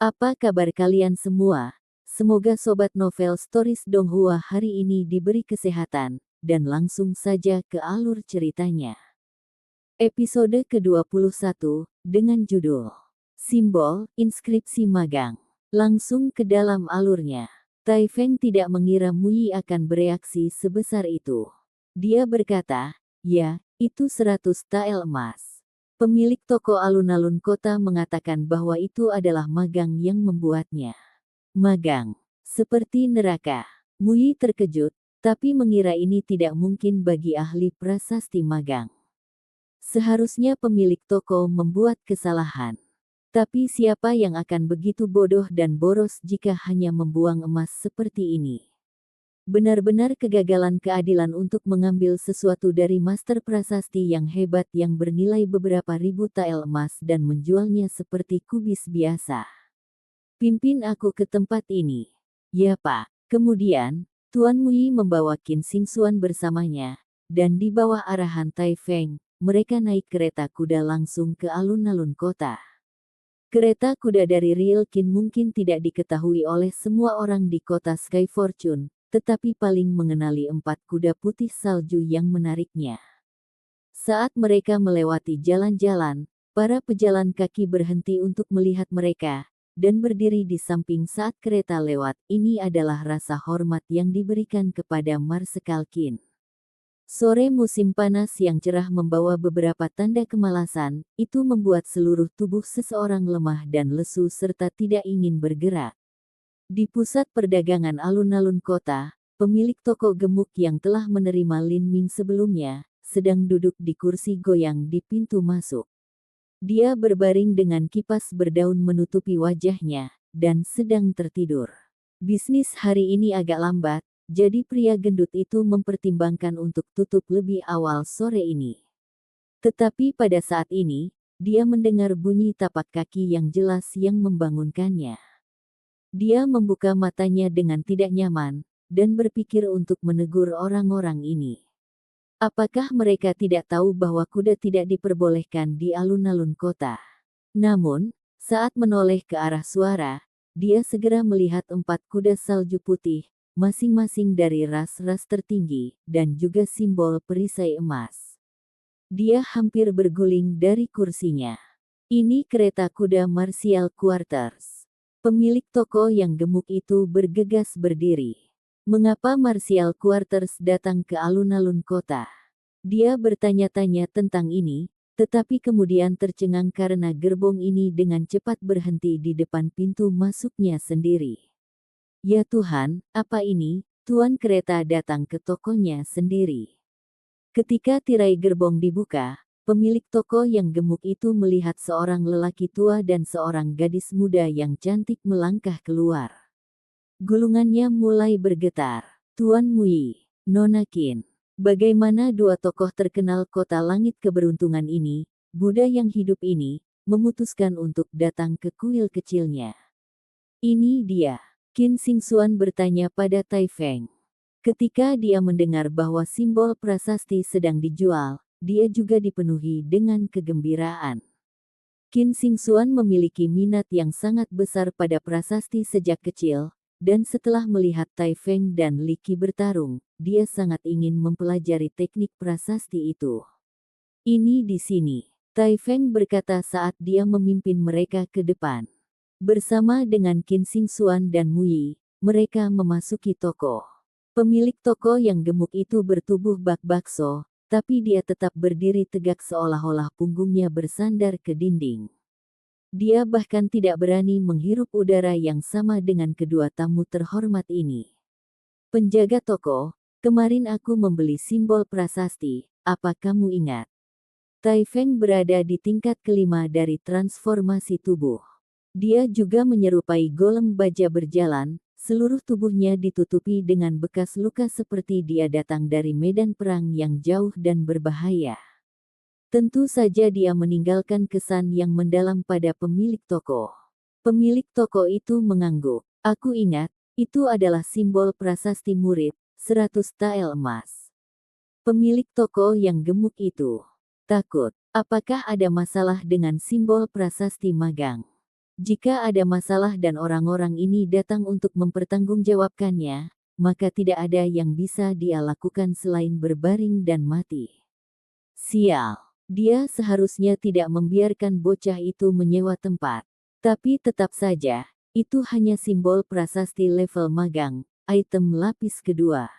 Apa kabar kalian semua? Semoga Sobat Novel Stories Donghua hari ini diberi kesehatan, dan langsung saja ke alur ceritanya. Episode ke-21, dengan judul Simbol Inskripsi Magang. Langsung ke dalam alurnya. Tai Feng tidak mengira Muyi akan bereaksi sebesar itu. Dia berkata, ya, itu 100 tael emas. Pemilik toko alun-alun kota mengatakan bahwa itu adalah magang yang membuatnya. Magang. Seperti neraka. Muyi terkejut, tapi mengira ini tidak mungkin bagi ahli prasasti magang. Seharusnya pemilik toko membuat kesalahan. Tapi siapa yang akan begitu bodoh dan boros jika hanya membuang emas seperti ini? Benar-benar kegagalan keadilan untuk mengambil sesuatu dari master prasasti yang hebat yang bernilai beberapa ribu tael emas dan menjualnya seperti kubis biasa. Pimpin aku ke tempat ini. Ya Pak. Kemudian, Tuan Muyi membawa Qin Xingxuan bersamanya, dan di bawah arahan Tai Feng, mereka naik kereta kuda langsung ke alun-alun kota. Kereta kuda dari Real Qin mungkin tidak diketahui oleh semua orang di kota Sky Fortune, tetapi paling mengenali 4 kuda putih salju yang menariknya. Saat mereka melewati jalan-jalan, para pejalan kaki berhenti untuk melihat mereka, dan berdiri di samping saat kereta lewat. Ini adalah rasa hormat yang diberikan kepada Marsekal Qin. Sore musim panas yang cerah membawa beberapa tanda kemalasan, itu membuat seluruh tubuh seseorang lemah dan lesu serta tidak ingin bergerak. Di pusat perdagangan alun-alun kota, pemilik toko gemuk yang telah menerima Lin Ming sebelumnya, sedang duduk di kursi goyang di pintu masuk. Dia berbaring dengan kipas berdaun menutupi wajahnya, dan sedang tertidur. Bisnis hari ini agak lambat, jadi pria gendut itu mempertimbangkan untuk tutup lebih awal sore ini. Tetapi pada saat ini, dia mendengar bunyi tapak kaki yang jelas yang membangunkannya. Dia membuka matanya dengan tidak nyaman, dan berpikir untuk menegur orang-orang ini. Apakah mereka tidak tahu bahwa kuda tidak diperbolehkan di alun-alun kota? Namun, saat menoleh ke arah suara, dia segera melihat 4 kuda salju putih, masing-masing dari ras-ras tertinggi, dan juga simbol perisai emas. Dia hampir berguling dari kursinya. Ini kereta kuda Martial Quarters. Pemilik toko yang gemuk itu bergegas berdiri. Mengapa Martial Quarters datang ke alun-alun kota? Dia bertanya-tanya tentang ini, tetapi kemudian tercengang karena gerbong ini dengan cepat berhenti di depan pintu masuknya sendiri. Ya Tuhan, apa ini? Tuan kereta datang ke tokonya sendiri. Ketika tirai gerbong dibuka, pemilik toko yang gemuk itu melihat seorang lelaki tua dan seorang gadis muda yang cantik melangkah keluar. Gulungannya mulai bergetar. Tuan Muyi, Nona Qin. Bagaimana dua tokoh terkenal kota langit keberuntungan ini, Buddha yang hidup ini, memutuskan untuk datang ke kuil kecilnya. Ini dia. Qin Xingxuan bertanya pada Tai Feng. Ketika dia mendengar bahwa simbol prasasti sedang dijual, dia juga dipenuhi dengan kegembiraan. Qin Xingxuan memiliki minat yang sangat besar pada prasasti sejak kecil, dan setelah melihat Tai Feng dan Li Qi bertarung, dia sangat ingin mempelajari teknik prasasti itu. Ini di sini, Tai Feng berkata saat dia memimpin mereka ke depan. Bersama dengan Qin Xingxuan dan Muyi, mereka memasuki toko. Pemilik toko yang gemuk itu bertubuh bak bakso, tapi dia tetap berdiri tegak seolah-olah punggungnya bersandar ke dinding. Dia bahkan tidak berani menghirup udara yang sama dengan kedua tamu terhormat ini. Penjaga toko, kemarin aku membeli simbol prasasti, apa kamu ingat? Tai Feng berada di tingkat kelima dari transformasi tubuh. Dia juga menyerupai golem baja berjalan, seluruh tubuhnya ditutupi dengan bekas luka seperti dia datang dari medan perang yang jauh dan berbahaya. Tentu saja dia meninggalkan kesan yang mendalam pada pemilik toko. Pemilik toko itu mengangguk. Aku ingat, itu adalah simbol prasasti murid, 100 tael emas. Pemilik toko yang gemuk itu takut. Apakah ada masalah dengan simbol prasasti magang? Jika ada masalah dan orang-orang ini datang untuk mempertanggungjawabkannya, maka tidak ada yang bisa dia lakukan selain berbaring dan mati. Sial, dia seharusnya tidak membiarkan bocah itu menyewa tempat. Tapi tetap saja, itu hanya simbol prasasti level magang, item lapis kedua.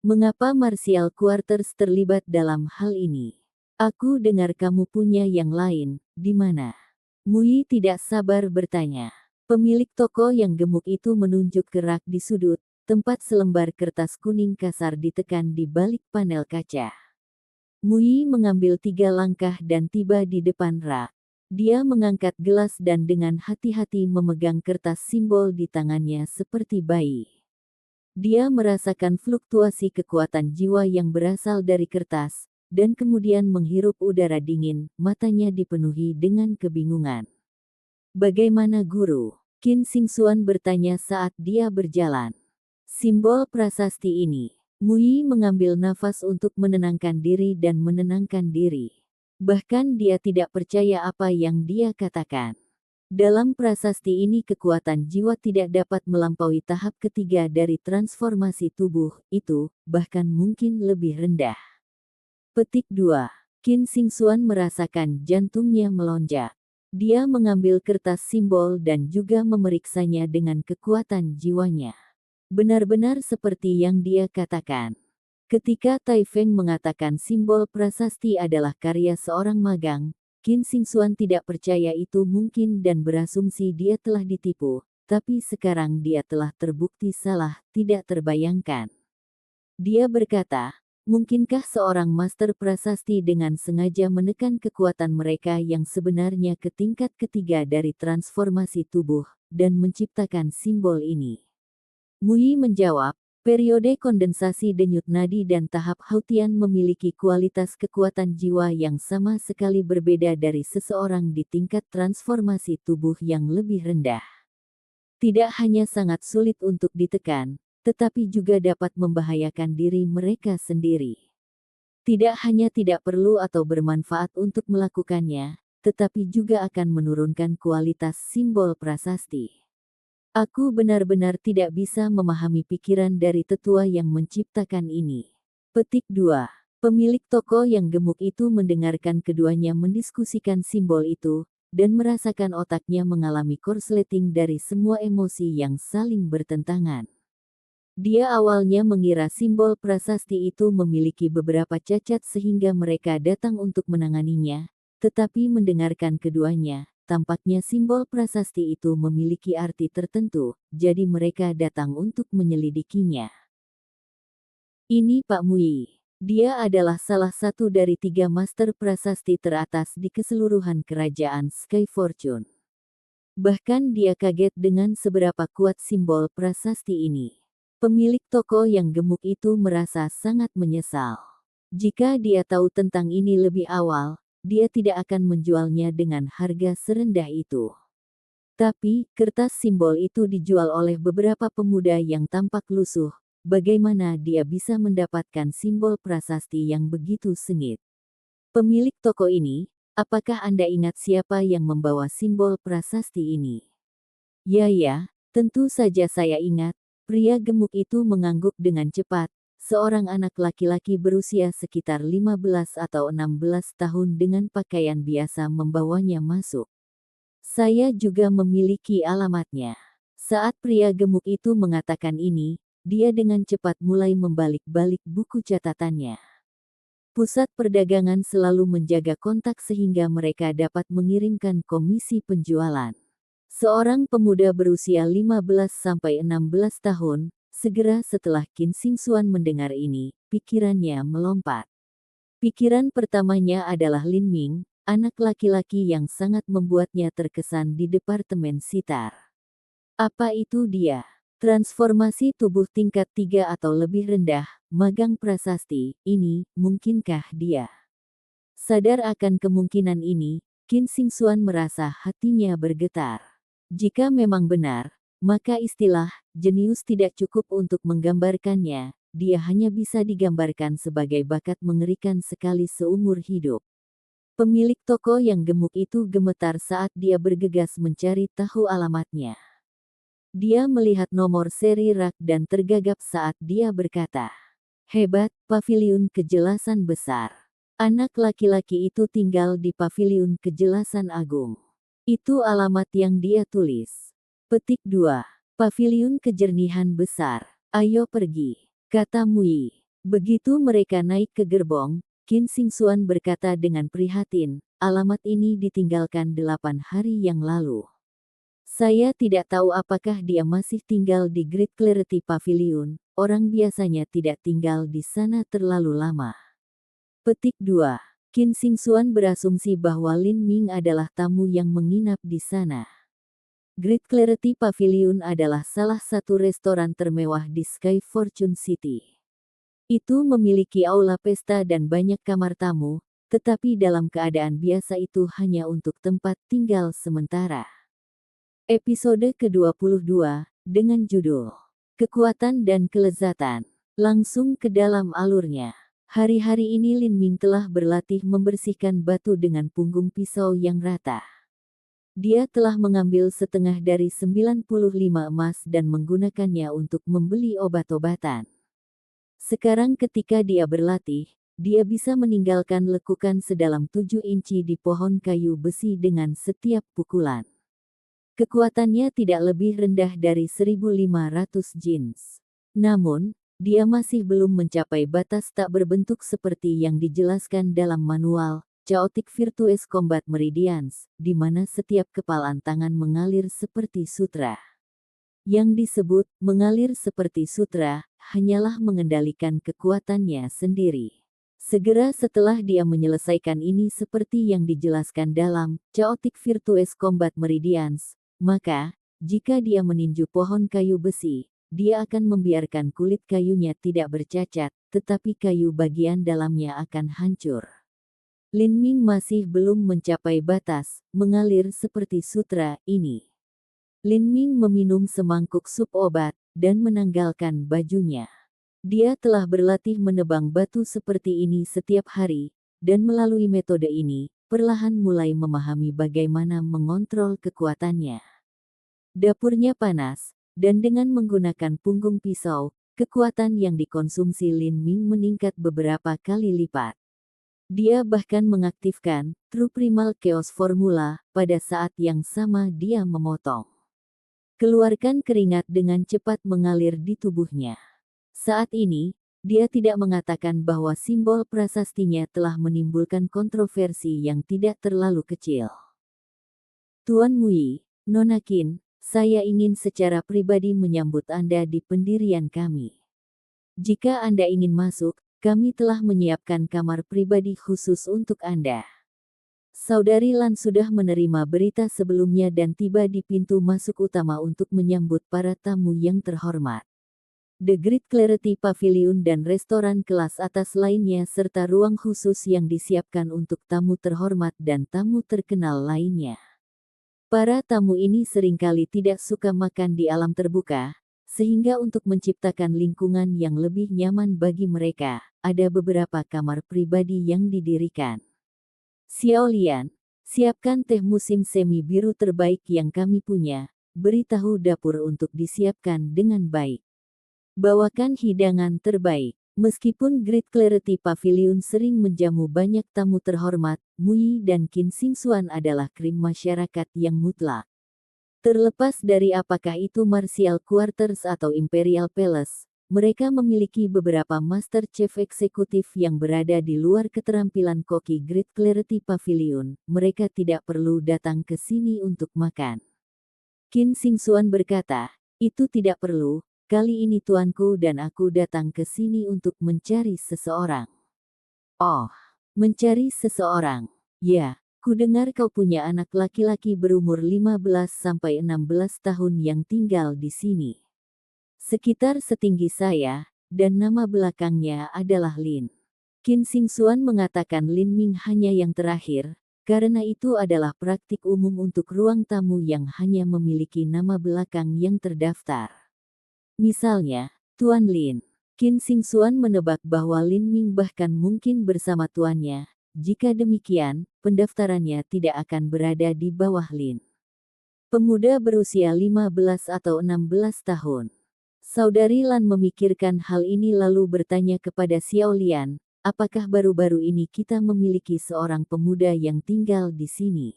Mengapa Martial Quarters terlibat dalam hal ini? Aku dengar kamu punya yang lain, di mana? Mui tidak sabar bertanya. Pemilik toko yang gemuk itu menunjuk ke rak di sudut, tempat selembar kertas kuning kasar ditekan di balik panel kaca. Mui mengambil 3 langkah dan tiba di depan rak. Dia mengangkat gelas dan dengan hati-hati memegang kertas simbol di tangannya seperti bayi. Dia merasakan fluktuasi kekuatan jiwa yang berasal dari kertas, dan kemudian menghirup udara dingin, matanya dipenuhi dengan kebingungan. Bagaimana guru? Qin Xingxuan bertanya saat dia berjalan. Simbol prasasti ini. Mui mengambil nafas untuk menenangkan diri dan menenangkan diri. Bahkan dia tidak percaya apa yang dia katakan. Dalam prasasti ini kekuatan jiwa tidak dapat melampaui tahap ketiga dari transformasi tubuh, itu, bahkan mungkin lebih rendah. Petik 2. Qin Xingxuan merasakan jantungnya melonjak. Dia mengambil kertas simbol dan juga memeriksanya dengan kekuatan jiwanya. Benar-benar seperti yang dia katakan. Ketika Tai Feng mengatakan simbol prasasti adalah karya seorang magang, Qin Xingxuan tidak percaya itu mungkin dan berasumsi dia telah ditipu, tapi sekarang dia telah terbukti salah, tidak terbayangkan. Dia berkata, mungkinkah seorang master prasasti dengan sengaja menekan kekuatan mereka yang sebenarnya ke tingkat ketiga dari transformasi tubuh, dan menciptakan simbol ini? Mui menjawab, periode kondensasi denyut nadi dan tahap Hautian memiliki kualitas kekuatan jiwa yang sama sekali berbeda dari seseorang di tingkat transformasi tubuh yang lebih rendah. Tidak hanya sangat sulit untuk ditekan, tetapi juga dapat membahayakan diri mereka sendiri. Tidak hanya tidak perlu atau bermanfaat untuk melakukannya, tetapi juga akan menurunkan kualitas simbol prasasti. Aku benar-benar tidak bisa memahami pikiran dari tetua yang menciptakan ini. Petik 2. Pemilik toko yang gemuk itu mendengarkan keduanya mendiskusikan simbol itu, dan merasakan otaknya mengalami korsleting dari semua emosi yang saling bertentangan. Dia awalnya mengira simbol prasasti itu memiliki beberapa cacat sehingga mereka datang untuk menanganinya, tetapi mendengarkan keduanya, tampaknya simbol prasasti itu memiliki arti tertentu, jadi mereka datang untuk menyelidikinya. Ini Pak Mui. Dia adalah salah satu dari 3 master prasasti teratas di keseluruhan kerajaan Sky Fortune. Bahkan dia kaget dengan seberapa kuat simbol prasasti ini. Pemilik toko yang gemuk itu merasa sangat menyesal. Jika dia tahu tentang ini lebih awal, dia tidak akan menjualnya dengan harga serendah itu. Tapi, kertas simbol itu dijual oleh beberapa pemuda yang tampak lusuh. Bagaimana dia bisa mendapatkan simbol prasasti yang begitu sengit? Pemilik toko ini, apakah Anda ingat siapa yang membawa simbol prasasti ini? Ya, tentu saja saya ingat. Pria gemuk itu mengangguk dengan cepat. Seorang anak laki-laki berusia sekitar 15 atau 16 tahun dengan pakaian biasa membawanya masuk. Saya juga memiliki alamatnya. Saat pria gemuk itu mengatakan ini, dia dengan cepat mulai membalik-balik buku catatannya. Pusat perdagangan selalu menjaga kontak sehingga mereka dapat mengirimkan komisi penjualan. Seorang pemuda berusia 15-16 tahun, segera setelah Qin Xingxuan mendengar ini, pikirannya melompat. Pikiran pertamanya adalah Lin Ming, anak laki-laki yang sangat membuatnya terkesan di departemen sitar. Apa itu dia? Transformasi tubuh tingkat 3 atau lebih rendah, magang prasasti, ini, mungkinkah dia? Sadar akan kemungkinan ini, Qin Xingxuan merasa hatinya bergetar. Jika memang benar, maka istilah jenius tidak cukup untuk menggambarkannya, dia hanya bisa digambarkan sebagai bakat mengerikan sekali seumur hidup. Pemilik toko yang gemuk itu gemetar saat dia bergegas mencari tahu alamatnya. Dia melihat nomor seri rak dan tergagap saat dia berkata, "Hebat, paviliun kejelasan besar." Anak laki-laki itu tinggal di paviliun kejelasan agung. Itu alamat yang dia tulis. Petik 2. Paviliun kejernihan besar. Ayo pergi, kata Mui. Begitu mereka naik ke gerbong, Qin Xingxuan berkata dengan prihatin, alamat ini ditinggalkan 8 hari yang lalu. Saya tidak tahu apakah dia masih tinggal di Great Clarity Pavilion, orang biasanya tidak tinggal di sana terlalu lama. Petik 2. Qin Xingxuan berasumsi bahwa Lin Ming adalah tamu yang menginap di sana. Great Clarity Pavilion adalah salah satu restoran termewah di Sky Fortune City. Itu memiliki aula pesta dan banyak kamar tamu, tetapi dalam keadaan biasa itu hanya untuk tempat tinggal sementara. Episode ke-22, dengan judul Kekuatan dan Kelezatan. Langsung ke dalam alurnya. Hari-hari ini Lin Ming telah berlatih membersihkan batu dengan punggung pisau yang rata. Dia telah mengambil setengah dari 95 emas dan menggunakannya untuk membeli obat-obatan. Sekarang ketika dia berlatih, dia bisa meninggalkan lekukan sedalam 7 inci di pohon kayu besi dengan setiap pukulan. Kekuatannya tidak lebih rendah dari 1500 jins. Namun, dia masih belum mencapai batas tak berbentuk seperti yang dijelaskan dalam manual, Chaotic Virtuous Combat Meridians, di mana setiap kepalan tangan mengalir seperti sutra. Yang disebut mengalir seperti sutra, hanyalah mengendalikan kekuatannya sendiri. Segera setelah dia menyelesaikan ini seperti yang dijelaskan dalam Chaotic Virtuous Combat Meridians, maka, jika dia meninju pohon kayu besi, dia akan membiarkan kulit kayunya tidak bercacat, tetapi kayu bagian dalamnya akan hancur. Lin Ming masih belum mencapai batas mengalir seperti sutra ini. Lin Ming meminum semangkuk sup obat, dan menanggalkan bajunya. Dia telah berlatih menebang batu seperti ini setiap hari, dan melalui metode ini, perlahan mulai memahami bagaimana mengontrol kekuatannya. Dapurnya panas, dan dengan menggunakan punggung pisau, kekuatan yang dikonsumsi Lin Ming meningkat beberapa kali lipat. Dia bahkan mengaktifkan True Primal Chaos Formula, pada saat yang sama dia memotong. Keluarkan keringat dengan cepat mengalir di tubuhnya. Saat ini, dia tidak mengatakan bahwa simbol prasastinya telah menimbulkan kontroversi yang tidak terlalu kecil. Tuan Mui, Nona Qin, saya ingin secara pribadi menyambut Anda di pendirian kami. Jika Anda ingin masuk, kami telah menyiapkan kamar pribadi khusus untuk Anda. Saudari Lan sudah menerima berita sebelumnya dan tiba di pintu masuk utama untuk menyambut para tamu yang terhormat. The Great Clarity Pavilion dan restoran kelas atas lainnya serta ruang khusus yang disiapkan untuk tamu terhormat dan tamu terkenal lainnya. Para tamu ini seringkali tidak suka makan di alam terbuka, sehingga untuk menciptakan lingkungan yang lebih nyaman bagi mereka, ada beberapa kamar pribadi yang didirikan. Xiao Lian, siapkan teh musim semi biru terbaik yang kami punya, beritahu dapur untuk disiapkan dengan baik. Bawakan hidangan terbaik. Meskipun Great Clarity Pavilion sering menjamu banyak tamu terhormat, Mui dan Qin Xingxuan adalah krim masyarakat yang mutlak. Terlepas dari apakah itu Martial Quarters atau Imperial Palace, mereka memiliki beberapa master chef eksekutif yang berada di luar keterampilan koki Great Clarity Pavilion. Mereka tidak perlu datang ke sini untuk makan. Qin Xingxuan berkata, itu tidak perlu, kali ini tuanku dan aku datang ke sini untuk mencari seseorang. Oh, mencari seseorang. Ya, kudengar kau punya anak laki-laki berumur 15-16 tahun yang tinggal di sini. Sekitar setinggi saya, dan nama belakangnya adalah Lin. Qin Xingxuan mengatakan Lin Ming hanya yang terakhir, karena itu adalah praktik umum untuk ruang tamu yang hanya memiliki nama belakang yang terdaftar. Misalnya, Tuan Lin. Qin Xingxuan menebak bahwa Lin Ming bahkan mungkin bersama tuannya, jika demikian, pendaftarannya tidak akan berada di bawah Lin. Pemuda berusia 15 atau 16 tahun. Saudari Lan memikirkan hal ini lalu bertanya kepada Xiao Lian, apakah baru-baru ini kita memiliki seorang pemuda yang tinggal di sini?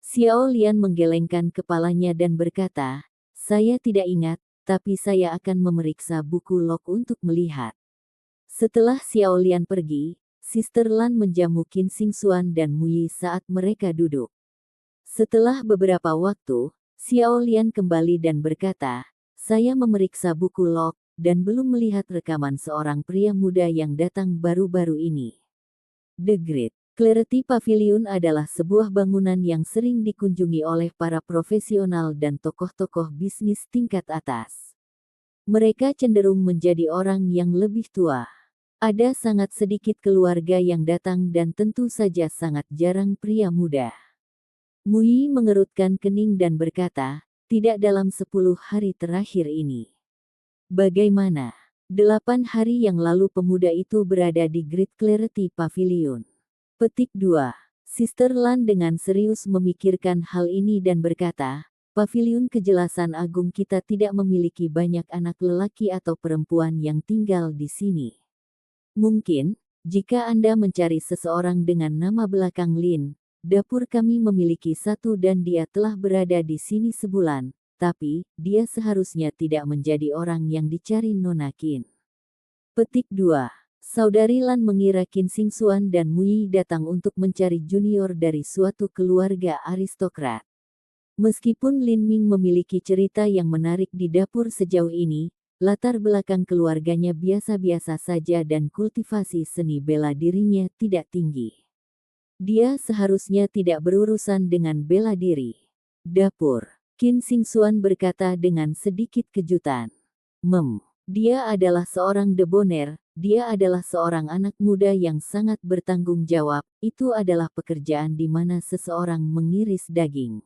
Xiao Lian menggelengkan kepalanya dan berkata, saya tidak ingat, tapi saya akan memeriksa buku log untuk melihat. Setelah Xiao Lian pergi, Sister Lan menjamu Qin Xingxuan dan Muyi saat mereka duduk. Setelah beberapa waktu, Xiao Lian kembali dan berkata, saya memeriksa buku log, dan belum melihat rekaman seorang pria muda yang datang baru-baru ini. The Great Clarity Pavilion adalah sebuah bangunan yang sering dikunjungi oleh para profesional dan tokoh-tokoh bisnis tingkat atas. Mereka cenderung menjadi orang yang lebih tua. Ada sangat sedikit keluarga yang datang dan tentu saja sangat jarang pria muda. Muyi mengerutkan kening dan berkata, tidak dalam 10 hari terakhir ini. Bagaimana? 8 hari yang lalu pemuda itu berada di Great Clarity Pavilion. Petik 2. Sister Lan dengan serius memikirkan hal ini dan berkata, Pavilion Kejelasan Agung kita tidak memiliki banyak anak lelaki atau perempuan yang tinggal di sini. Mungkin, jika Anda mencari seseorang dengan nama belakang Lin, dapur kami memiliki satu dan dia telah berada di sini sebulan, tapi dia seharusnya tidak menjadi orang yang dicari Nona Qin. Petik 2. Saudari Lan mengira Qin Xingxuan dan Muyi datang untuk mencari junior dari suatu keluarga aristokrat. Meskipun Lin Ming memiliki cerita yang menarik di dapur sejauh ini, latar belakang keluarganya biasa-biasa saja dan kultivasi seni bela dirinya tidak tinggi. Dia seharusnya tidak berurusan dengan bela diri. Dapur. Qin Xingxuan berkata dengan sedikit kejutan. Dia adalah seorang debonair, dia adalah seorang anak muda yang sangat bertanggung jawab, itu adalah pekerjaan di mana seseorang mengiris daging.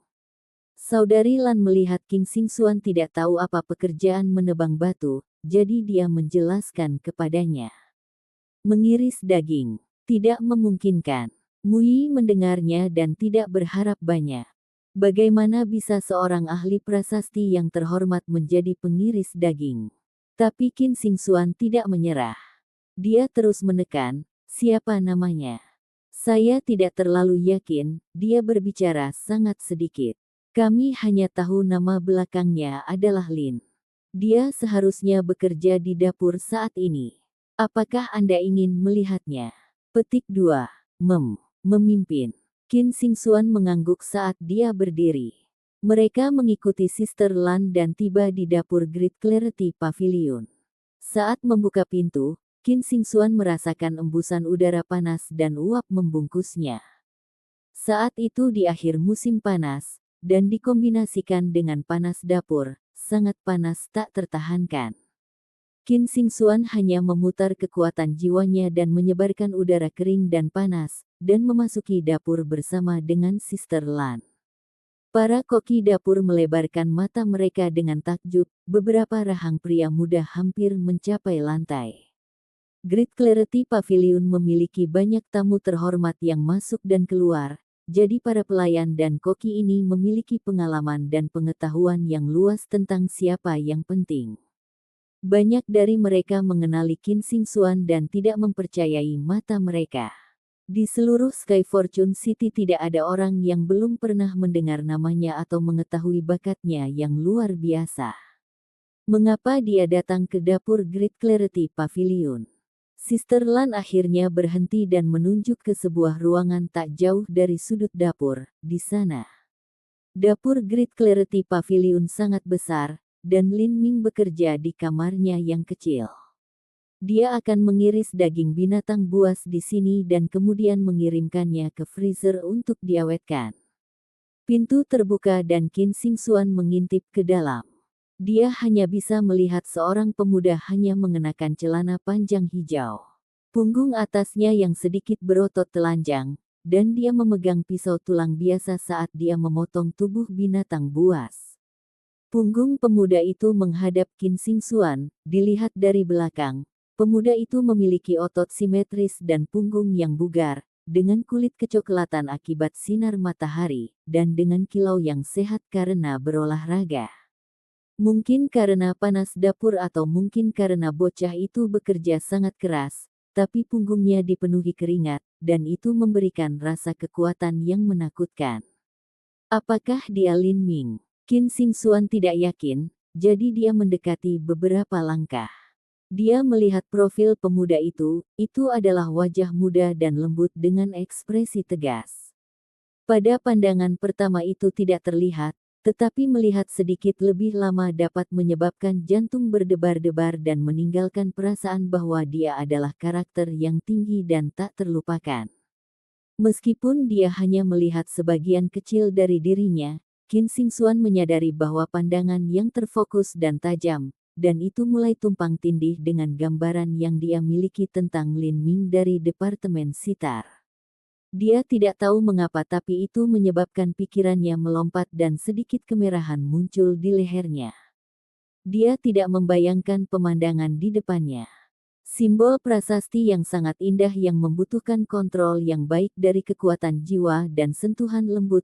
Saudari Lan melihat Qin Xingxuan tidak tahu apa pekerjaan menebang batu, jadi dia menjelaskan kepadanya. Mengiris daging, tidak memungkinkan. Muyi mendengarnya dan tidak berharap banyak. Bagaimana bisa seorang ahli prasasti yang terhormat menjadi pengiris daging? Tapi Qin Xingxuan tidak menyerah. Dia terus menekan, siapa namanya? Saya tidak terlalu yakin, dia berbicara sangat sedikit. Kami hanya tahu nama belakangnya adalah Lin. Dia seharusnya bekerja di dapur saat ini. Apakah Anda ingin melihatnya? Petik 2. Memimpin. Qin Xingxuan mengangguk saat dia berdiri. Mereka mengikuti Sister Lan dan tiba di dapur Great Clarity Pavilion. Saat membuka pintu, Qin Xingxuan merasakan embusan udara panas dan uap membungkusnya. Saat itu di akhir musim panas, dan dikombinasikan dengan panas dapur, sangat panas tak tertahankan. Qin Xingxuan hanya memutar kekuatan jiwanya dan menyebarkan udara kering dan panas, dan memasuki dapur bersama dengan Sister Lan. Para koki dapur melebarkan mata mereka dengan takjub, beberapa rahang pria muda hampir mencapai lantai. Great Clarity Pavilion memiliki banyak tamu terhormat yang masuk dan keluar, jadi para pelayan dan koki ini memiliki pengalaman dan pengetahuan yang luas tentang siapa yang penting. Banyak dari mereka mengenali Qin Xingxuan dan tidak mempercayai mata mereka. Di seluruh Sky Fortune City tidak ada orang yang belum pernah mendengar namanya atau mengetahui bakatnya yang luar biasa. Mengapa dia datang ke dapur Great Clarity Pavilion? Sister Lan akhirnya berhenti dan menunjuk ke sebuah ruangan tak jauh dari sudut dapur, di sana. Dapur Great Clarity Pavilion sangat besar, dan Lin Ming bekerja di kamarnya yang kecil. Dia akan mengiris daging binatang buas di sini dan kemudian mengirimkannya ke freezer untuk diawetkan. Pintu terbuka dan Qin Xingxuan mengintip ke dalam. Dia hanya bisa melihat seorang pemuda hanya mengenakan celana panjang hijau. Punggung atasnya yang sedikit berotot telanjang, dan dia memegang pisau tulang biasa saat dia memotong tubuh binatang buas. Punggung pemuda itu menghadap Qin Xingxuan, dilihat dari belakang. Pemuda itu memiliki otot simetris dan punggung yang bugar, dengan kulit kecoklatan akibat sinar matahari, dan dengan kilau yang sehat karena berolahraga. Mungkin karena panas dapur atau mungkin karena bocah itu bekerja sangat keras, tapi punggungnya dipenuhi keringat, dan itu memberikan rasa kekuatan yang menakutkan. Apakah dia Lin Ming? Qin Xingxuan tidak yakin, jadi dia mendekati beberapa langkah. Dia melihat profil pemuda itu adalah wajah muda dan lembut dengan ekspresi tegas. Pada pandangan pertama itu tidak terlihat, tetapi melihat sedikit lebih lama dapat menyebabkan jantung berdebar-debar dan meninggalkan perasaan bahwa dia adalah karakter yang tinggi dan tak terlupakan. Meskipun dia hanya melihat sebagian kecil dari dirinya, Qin Xingxuan menyadari bahwa pandangan yang terfokus dan tajam, dan itu mulai tumpang tindih dengan gambaran yang dia miliki tentang Lin Ming dari Departemen Sitar. Dia tidak tahu mengapa tapi itu menyebabkan pikirannya melompat dan sedikit kemerahan muncul di lehernya. Dia tidak membayangkan pemandangan di depannya. Simbol prasasti yang sangat indah yang membutuhkan kontrol yang baik dari kekuatan jiwa dan sentuhan lembut,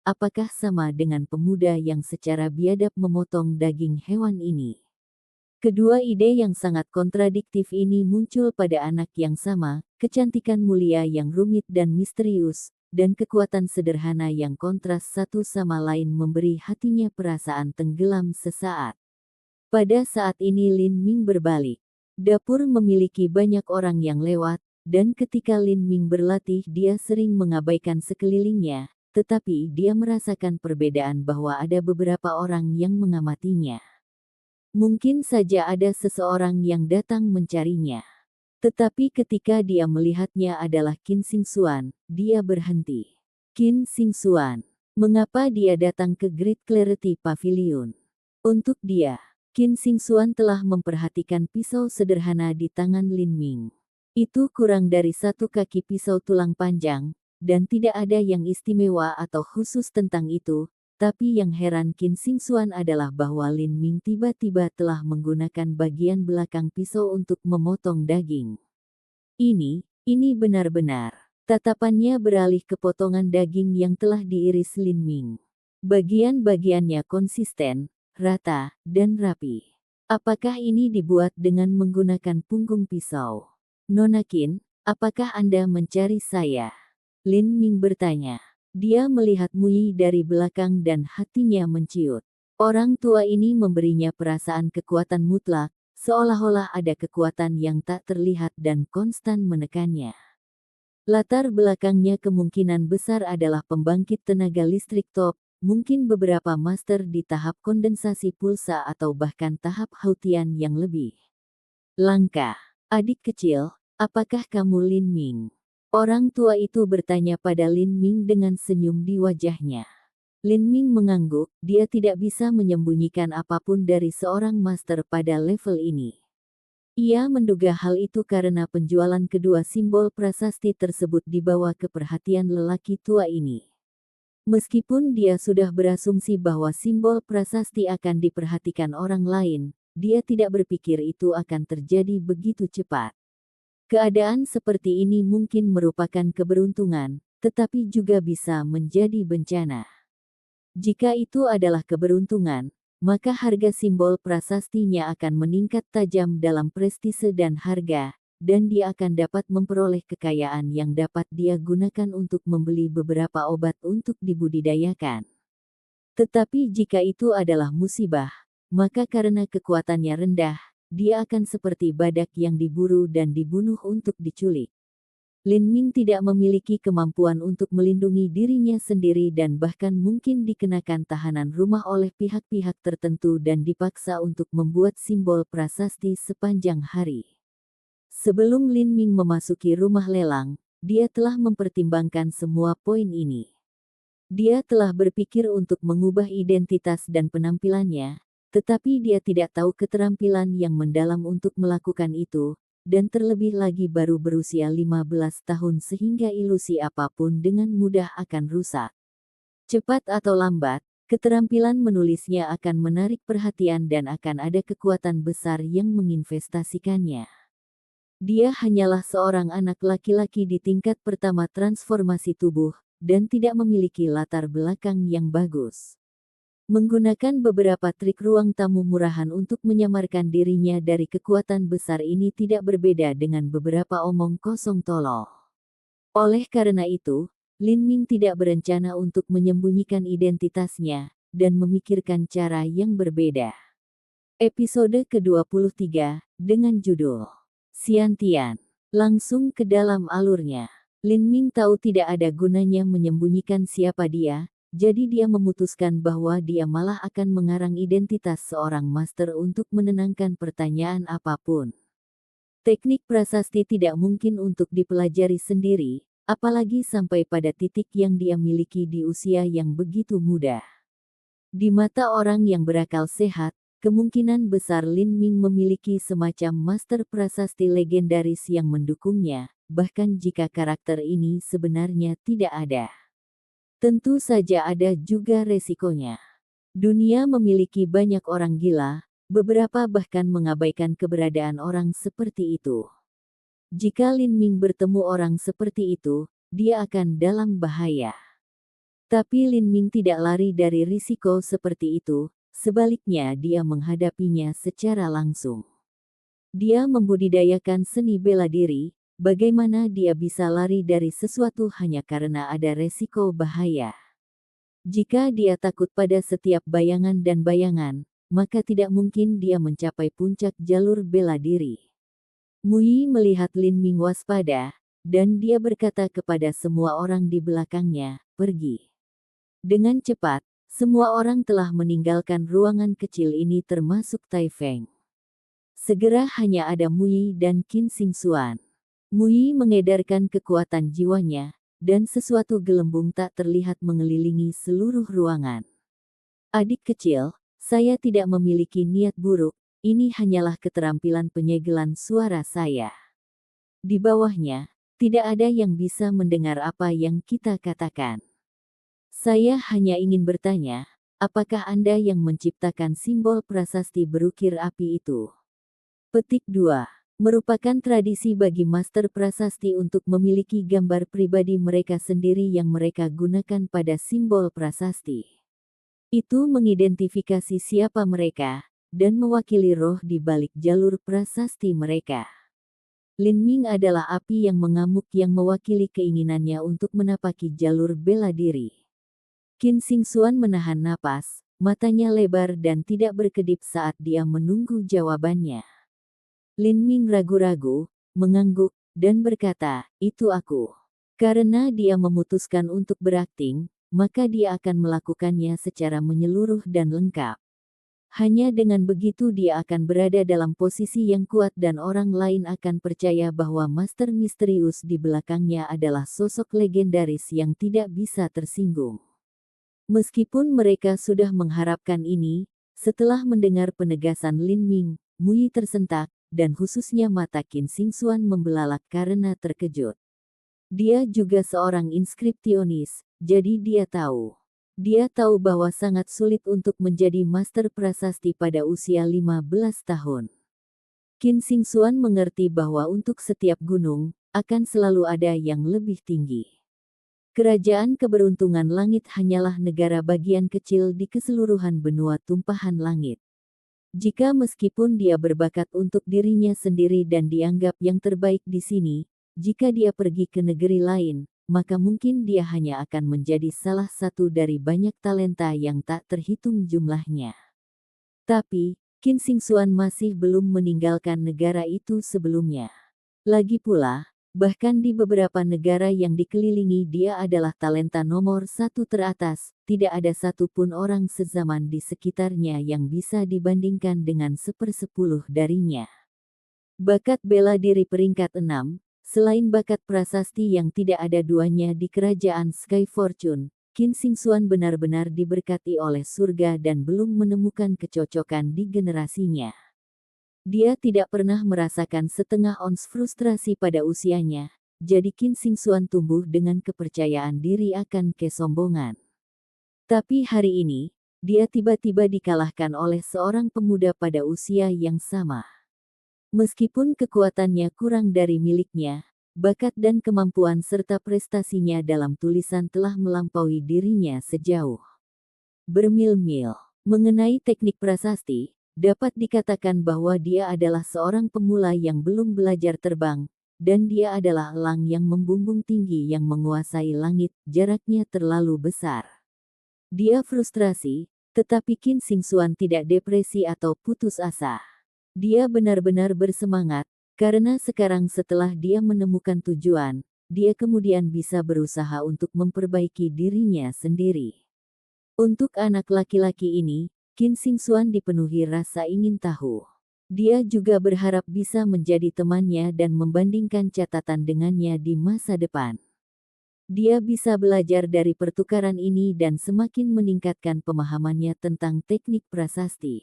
apakah sama dengan pemuda yang secara biadab memotong daging hewan ini? Kedua ide yang sangat kontradiktif ini muncul pada anak yang sama, kecantikan mulia yang rumit dan misterius, dan kekuatan sederhana yang kontras satu sama lain memberi hatinya perasaan tenggelam sesaat. Pada saat ini Lin Ming berbalik. Dapur memiliki banyak orang yang lewat, dan ketika Lin Ming berlatih dia sering mengabaikan sekelilingnya, tetapi dia merasakan perbedaan bahwa ada beberapa orang yang mengamatinya. Mungkin saja ada seseorang yang datang mencarinya. Tetapi ketika dia melihatnya adalah Qin Xingxuan, dia berhenti. Qin Xingxuan, mengapa dia datang ke Great Clarity Pavilion? Untuk dia, Qin Xingxuan telah memperhatikan pisau sederhana di tangan Lin Ming. Itu kurang dari satu kaki pisau tulang panjang, dan tidak ada yang istimewa atau khusus tentang itu, tapi yang heran Qin Xingxuan adalah bahwa Lin Ming tiba-tiba telah menggunakan bagian belakang pisau untuk memotong daging. Ini benar-benar. Tatapannya beralih ke potongan daging yang telah diiris Lin Ming. Bagian-bagiannya konsisten, rata, dan rapi. Apakah ini dibuat dengan menggunakan punggung pisau? Nona Qin, apakah Anda mencari saya? Lin Ming bertanya. Dia melihat Mui dari belakang dan hatinya menciut. Orang tua ini memberinya perasaan kekuatan mutlak, seolah-olah ada kekuatan yang tak terlihat dan konstan menekannya. Latar belakangnya kemungkinan besar adalah pembangkit tenaga listrik top, mungkin beberapa master di tahap kondensasi pulsa atau bahkan tahap Hautian yang lebih langka. Adik kecil, apakah kamu Lin Ming? Orang tua itu bertanya pada Lin Ming dengan senyum di wajahnya. Lin Ming mengangguk, dia tidak bisa menyembunyikan apapun dari seorang master pada level ini. Ia menduga hal itu karena penjualan kedua simbol prasasti tersebut dibawa ke perhatian lelaki tua ini. Meskipun dia sudah berasumsi bahwa simbol prasasti akan diperhatikan orang lain, dia tidak berpikir itu akan terjadi begitu cepat. Keadaan seperti ini mungkin merupakan keberuntungan, tetapi juga bisa menjadi bencana. Jika itu adalah keberuntungan, maka harga simbol prasastinya akan meningkat tajam dalam prestise dan harga, dan dia akan dapat memperoleh kekayaan yang dapat dia gunakan untuk membeli beberapa obat untuk dibudidayakan. Tetapi jika itu adalah musibah, maka karena kekuatannya rendah, dia akan seperti badak yang diburu dan dibunuh untuk diculik. Lin Ming tidak memiliki kemampuan untuk melindungi dirinya sendiri dan bahkan mungkin dikenakan tahanan rumah oleh pihak-pihak tertentu dan dipaksa untuk membuat simbol prasasti sepanjang hari. Sebelum Lin Ming memasuki rumah lelang, dia telah mempertimbangkan semua poin ini. Dia telah berpikir untuk mengubah identitas dan penampilannya, tetapi dia tidak tahu keterampilan yang mendalam untuk melakukan itu, dan terlebih lagi baru berusia 15 tahun sehingga ilusi apapun dengan mudah akan rusak. Cepat atau lambat, keterampilan menulisnya akan menarik perhatian dan akan ada kekuatan besar yang menginvestasikannya. Dia hanyalah seorang anak laki-laki di tingkat pertama transformasi tubuh, dan tidak memiliki latar belakang yang bagus. Menggunakan beberapa trik ruang tamu murahan untuk menyamarkan dirinya dari kekuatan besar ini tidak berbeda dengan beberapa omong kosong tolol. Oleh karena itu, Lin Ming tidak berencana untuk menyembunyikan identitasnya, dan memikirkan cara yang berbeda. Episode ke-23, dengan judul Xiantian. Langsung ke dalam alurnya. Lin Ming tahu tidak ada gunanya menyembunyikan siapa dia, jadi dia memutuskan bahwa dia malah akan mengarang identitas seorang master untuk menenangkan pertanyaan apapun. Teknik prasasti tidak mungkin untuk dipelajari sendiri, apalagi sampai pada titik yang dia miliki di usia yang begitu muda. Di mata orang yang berakal sehat, kemungkinan besar Lin Ming memiliki semacam master prasasti legendaris yang mendukungnya, bahkan jika karakter ini sebenarnya tidak ada. Tentu saja ada juga resikonya. Dunia memiliki banyak orang gila, beberapa bahkan mengabaikan keberadaan orang seperti itu. Jika Lin Ming bertemu orang seperti itu, dia akan dalam bahaya. Tapi Lin Ming tidak lari dari risiko seperti itu, sebaliknya dia menghadapinya secara langsung. Dia membudidayakan seni bela diri, bagaimana dia bisa lari dari sesuatu hanya karena ada resiko bahaya. Jika dia takut pada setiap bayangan dan bayangan, maka tidak mungkin dia mencapai puncak jalur bela diri. Mui melihat Lin Ming waspada, dan dia berkata kepada semua orang di belakangnya, "Pergi." Dengan cepat, semua orang telah meninggalkan ruangan kecil ini termasuk Tai Feng. Segera hanya ada Mui dan Qin Xingxuan. Mui mengedarkan kekuatan jiwanya, dan sesuatu gelembung tak terlihat mengelilingi seluruh ruangan. "Adik kecil, saya tidak memiliki niat buruk. Ini hanyalah keterampilan penyegelan suara saya. Di bawahnya, tidak ada yang bisa mendengar apa yang kita katakan. Saya hanya ingin bertanya, apakah Anda yang menciptakan simbol prasasti berukir api itu?" Petik 2. Merupakan tradisi bagi master prasasti untuk memiliki gambar pribadi mereka sendiri yang mereka gunakan pada simbol prasasti. Itu mengidentifikasi siapa mereka, dan mewakili roh di balik jalur prasasti mereka. Lin Ming adalah api yang mengamuk yang mewakili keinginannya untuk menapaki jalur bela diri. Qin Xingxuan menahan napas, matanya lebar dan tidak berkedip saat dia menunggu jawabannya. Lin Ming ragu-ragu, mengangguk, dan berkata, "Itu aku." Karena dia memutuskan untuk berakting, maka dia akan melakukannya secara menyeluruh dan lengkap. Hanya dengan begitu dia akan berada dalam posisi yang kuat dan orang lain akan percaya bahwa master misterius di belakangnya adalah sosok legendaris yang tidak bisa tersinggung. Meskipun mereka sudah mengharapkan ini, setelah mendengar penegasan Lin Ming, Mui tersentak, dan khususnya mata Qin Xingxuan membelalak karena terkejut. Dia juga seorang inskripsionis, jadi dia tahu. Dia tahu bahwa sangat sulit untuk menjadi master prasasti pada usia 15 tahun. Qin Xingxuan mengerti bahwa untuk setiap gunung, akan selalu ada yang lebih tinggi. Kerajaan keberuntungan langit hanyalah negara bagian kecil di keseluruhan benua tumpahan langit. Jika meskipun dia berbakat untuk dirinya sendiri dan dianggap yang terbaik di sini, jika dia pergi ke negeri lain, maka mungkin dia hanya akan menjadi salah satu dari banyak talenta yang tak terhitung jumlahnya. Tapi, Qin Xingxuan masih belum meninggalkan negara itu sebelumnya. Lagi pula, bahkan di beberapa negara yang dikelilingi dia adalah talenta nomor 1 teratas, tidak ada satupun orang sezaman di sekitarnya yang bisa dibandingkan dengan 1/10 darinya. Bakat bela diri peringkat 6, selain bakat prasasti yang tidak ada duanya di kerajaan Sky Fortune, Qin Xingxuan benar-benar diberkati oleh surga dan belum menemukan kecocokan di generasinya. Dia tidak pernah merasakan setengah ons frustrasi pada usianya, jadi Qin Xingxuan tumbuh dengan kepercayaan diri akan kesombongan. Tapi hari ini, dia tiba-tiba dikalahkan oleh seorang pemuda pada usia yang sama. Meskipun kekuatannya kurang dari miliknya, bakat dan kemampuan serta prestasinya dalam tulisan telah melampaui dirinya sejauh bermil-mil. Mengenai teknik prasasti, dapat dikatakan bahwa dia adalah seorang pemula yang belum belajar terbang, dan dia adalah elang yang membumbung tinggi yang menguasai langit, jaraknya terlalu besar. Dia frustrasi, tetapi Qin Xingxuan tidak depresi atau putus asa. Dia benar-benar bersemangat, karena sekarang setelah dia menemukan tujuan, dia kemudian bisa berusaha untuk memperbaiki dirinya sendiri. Untuk anak laki-laki ini, Qin Xingxuan dipenuhi rasa ingin tahu. Dia juga berharap bisa menjadi temannya dan membandingkan catatan dengannya di masa depan. Dia bisa belajar dari pertukaran ini dan semakin meningkatkan pemahamannya tentang teknik prasasti.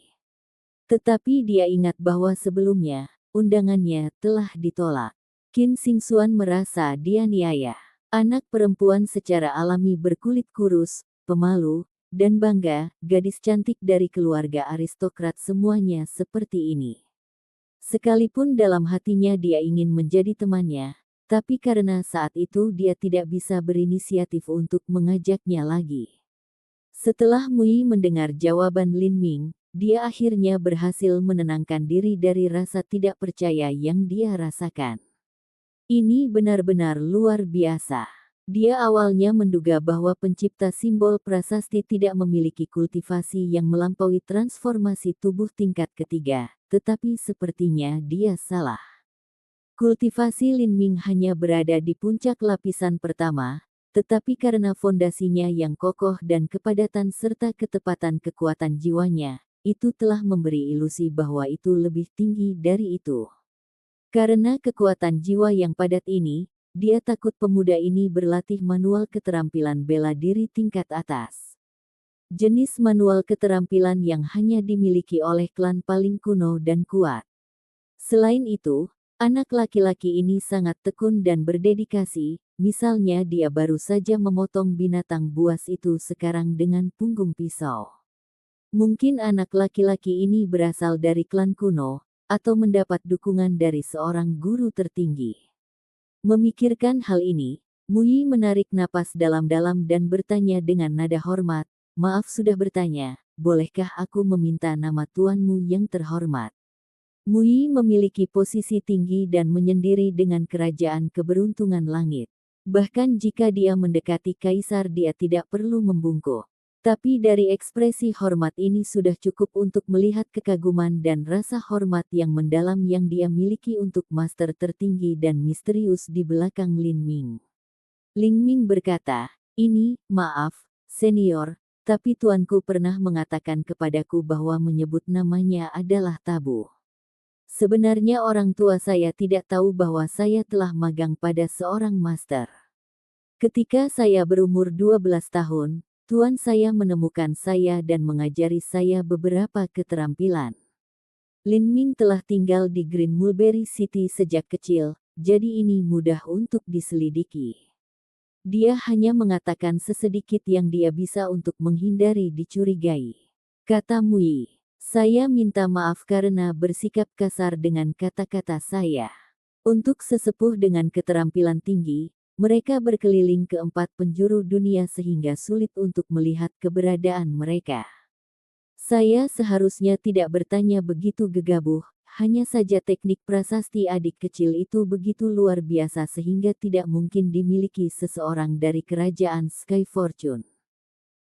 Tetapi dia ingat bahwa sebelumnya, undangannya telah ditolak. Qin Xingxuan merasa dianiaya. Anak perempuan secara alami berkulit kurus, pemalu, dan bangga, gadis cantik dari keluarga aristokrat semuanya seperti ini. Sekalipun dalam hatinya dia ingin menjadi temannya, tapi karena saat itu dia tidak bisa berinisiatif untuk mengajaknya lagi. Setelah Mui mendengar jawaban Lin Ming, dia akhirnya berhasil menenangkan diri dari rasa tidak percaya yang dia rasakan. Ini benar-benar luar biasa. Dia awalnya menduga bahwa pencipta simbol prasasti tidak memiliki kultivasi yang melampaui transformasi tubuh tingkat ketiga, tetapi sepertinya dia salah. Kultivasi Lin Ming hanya berada di puncak lapisan pertama, tetapi karena fondasinya yang kokoh dan kepadatan serta ketepatan kekuatan jiwanya, itu telah memberi ilusi bahwa itu lebih tinggi dari itu. Karena kekuatan jiwa yang padat ini, dia takut pemuda ini berlatih manual keterampilan bela diri tingkat atas. Jenis manual keterampilan yang hanya dimiliki oleh klan paling kuno dan kuat. Selain itu, anak laki-laki ini sangat tekun dan berdedikasi, misalnya dia baru saja memotong binatang buas itu sekarang dengan punggung pisau. Mungkin anak laki-laki ini berasal dari klan kuno, atau mendapat dukungan dari seorang guru tertinggi. Memikirkan hal ini, Mui menarik napas dalam-dalam dan bertanya dengan nada hormat, "Maaf sudah bertanya, bolehkah aku meminta nama tuanmu yang terhormat?" Mui memiliki posisi tinggi dan menyendiri dengan kerajaan keberuntungan langit. Bahkan jika dia mendekati kaisar dia tidak perlu membungkuk. Tapi dari ekspresi hormat ini sudah cukup untuk melihat kekaguman dan rasa hormat yang mendalam yang dia miliki untuk master tertinggi dan misterius di belakang Lin Ming. Lin Ming berkata, "Ini, maaf, senior, tapi tuanku pernah mengatakan kepadaku bahwa menyebut namanya adalah tabu. Sebenarnya orang tua saya tidak tahu bahwa saya telah magang pada seorang master. Ketika saya berumur 12 tahun, tuan saya menemukan saya dan mengajari saya beberapa keterampilan." Lin Ming telah tinggal di Green Mulberry City sejak kecil, jadi ini mudah untuk diselidiki. Dia hanya mengatakan sesedikit yang dia bisa untuk menghindari dicurigai. Kata Mui, "Saya minta maaf karena bersikap kasar dengan kata-kata saya." Untuk sesepuh dengan keterampilan tinggi, mereka berkeliling ke 4 penjuru dunia sehingga sulit untuk melihat keberadaan mereka. Saya seharusnya tidak bertanya begitu gegabah, hanya saja teknik prasasti adik kecil itu begitu luar biasa sehingga tidak mungkin dimiliki seseorang dari kerajaan Sky Fortune.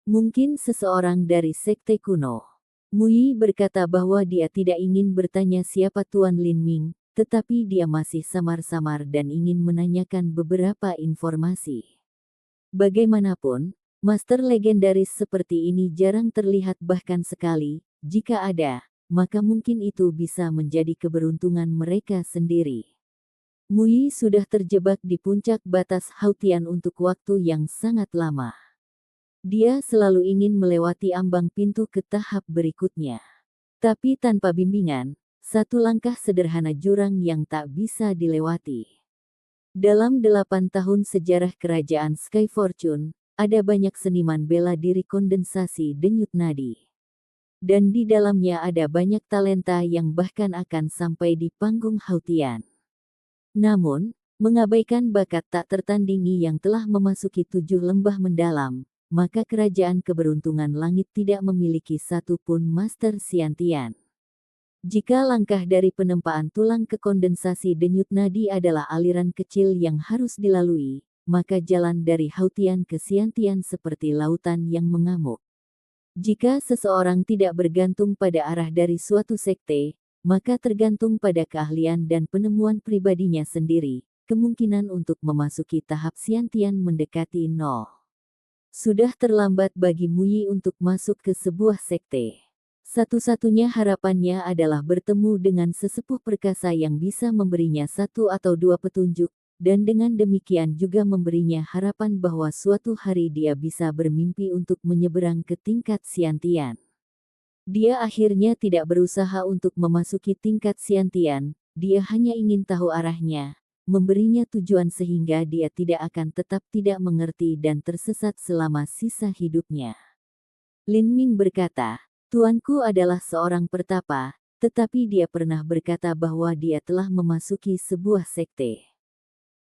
Mungkin seseorang dari sekte kuno. Mui berkata bahwa dia tidak ingin bertanya siapa Tuan Lin Ming, tetapi dia masih samar-samar dan ingin menanyakan beberapa informasi. Bagaimanapun, master legendaris seperti ini jarang terlihat bahkan sekali, jika ada, maka mungkin itu bisa menjadi keberuntungan mereka sendiri. Mui sudah terjebak di puncak batas Hautian untuk waktu yang sangat lama. Dia selalu ingin melewati ambang pintu ke tahap berikutnya. Tapi tanpa bimbingan, satu langkah sederhana jurang yang tak bisa dilewati. Dalam 8 tahun sejarah kerajaan Sky Fortune, ada banyak seniman bela diri kondensasi denyut nadi. dan di dalamnya ada banyak talenta yang bahkan akan sampai di panggung Hautian. Namun, mengabaikan bakat tak tertandingi yang telah memasuki 7 lembah mendalam, maka kerajaan keberuntungan langit tidak memiliki satu pun Master Siantian. Jika langkah dari penempaan tulang ke kondensasi denyut nadi adalah aliran kecil yang harus dilalui, maka jalan dari Hautian ke Siantian seperti lautan yang mengamuk. Jika seseorang tidak bergantung pada arah dari suatu sekte, maka tergantung pada keahlian dan penemuan pribadinya sendiri, kemungkinan untuk memasuki tahap Siantian mendekati nol. Sudah terlambat bagi Muyi untuk masuk ke sebuah sekte. Satu-satunya harapannya adalah bertemu dengan sesepuh perkasa yang bisa memberinya satu atau dua petunjuk, dan dengan demikian juga memberinya harapan bahwa suatu hari dia bisa bermimpi untuk menyeberang ke tingkat Siantian. Dia akhirnya tidak berusaha untuk memasuki tingkat Siantian, dia hanya ingin tahu arahnya, memberinya tujuan sehingga dia tidak akan tetap tidak mengerti dan tersesat selama sisa hidupnya. Lin Ming berkata, "Tuanku adalah seorang pertapa, tetapi dia pernah berkata bahwa dia telah memasuki sebuah sekte."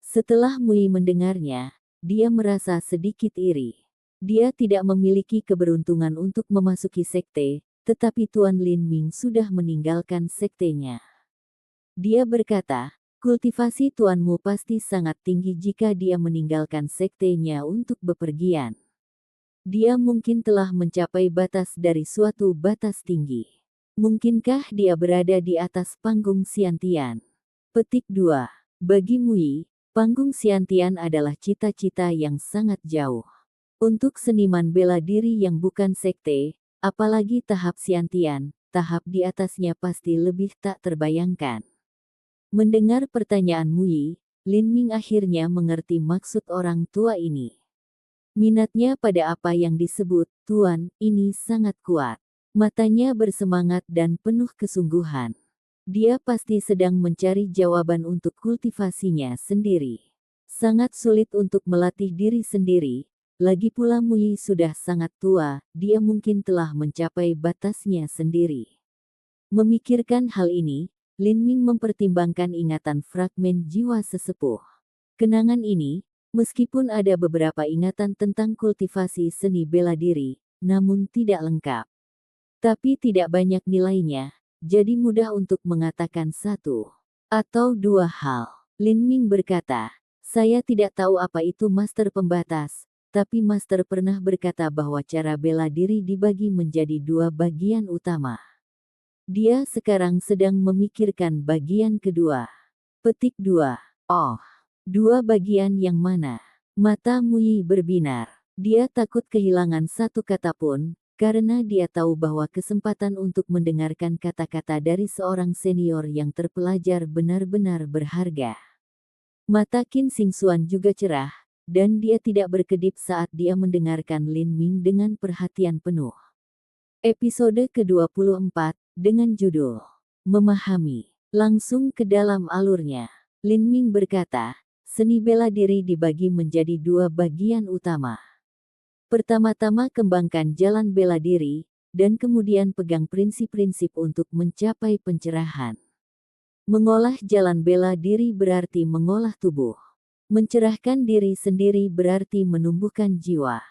Setelah Mui mendengarnya, dia merasa sedikit iri. Dia tidak memiliki keberuntungan untuk memasuki sekte, tetapi Tuan Lin Ming sudah meninggalkan sektenya. Dia berkata, "Kultivasi tuanmu pasti sangat tinggi jika dia meninggalkan sektenya untuk bepergian. Dia mungkin telah mencapai batas dari suatu batas tinggi. Mungkinkah dia berada di atas panggung Siantian?" Petik 2. Bagi Mui, panggung Siantian adalah cita-cita yang sangat jauh. Untuk seniman bela diri yang bukan sekte, apalagi tahap Siantian, tahap di atasnya pasti lebih tak terbayangkan. Mendengar pertanyaan Mui, Lin Ming akhirnya mengerti maksud orang tua ini. Minatnya pada apa yang disebut Tuan ini sangat kuat. Matanya bersemangat dan penuh kesungguhan. Dia pasti sedang mencari jawaban untuk kultivasinya sendiri. Sangat sulit untuk melatih diri sendiri, lagi pula Mui sudah sangat tua, dia mungkin telah mencapai batasnya sendiri. Memikirkan hal ini, Lin Ming mempertimbangkan ingatan fragmen jiwa sesepuh. Kenangan ini, meskipun ada beberapa ingatan tentang kultivasi seni bela diri, namun tidak lengkap. Tapi tidak banyak nilainya, jadi mudah untuk mengatakan satu atau dua hal. Lin Ming berkata, "Saya tidak tahu apa itu master pembatas, tapi master pernah berkata bahwa cara bela diri dibagi menjadi dua bagian utama." Dia sekarang sedang memikirkan bagian kedua. Petik 2. Oh. Dua bagian yang mana? Mata Mui berbinar. Dia takut kehilangan satu kata pun, karena dia tahu bahwa kesempatan untuk mendengarkan kata-kata dari seorang senior yang terpelajar benar-benar berharga. Mata Qin Xingxuan juga cerah, dan dia tidak berkedip saat dia mendengarkan Lin Ming dengan perhatian penuh. Episode ke-24, dengan judul Memahami. Langsung ke dalam alurnya. Lin Ming berkata, "Seni bela diri dibagi menjadi dua bagian utama. Pertama-tama kembangkan jalan bela diri, dan kemudian pegang prinsip-prinsip untuk mencapai pencerahan." Mengolah jalan bela diri berarti mengolah tubuh. Mencerahkan diri sendiri berarti menumbuhkan jiwa.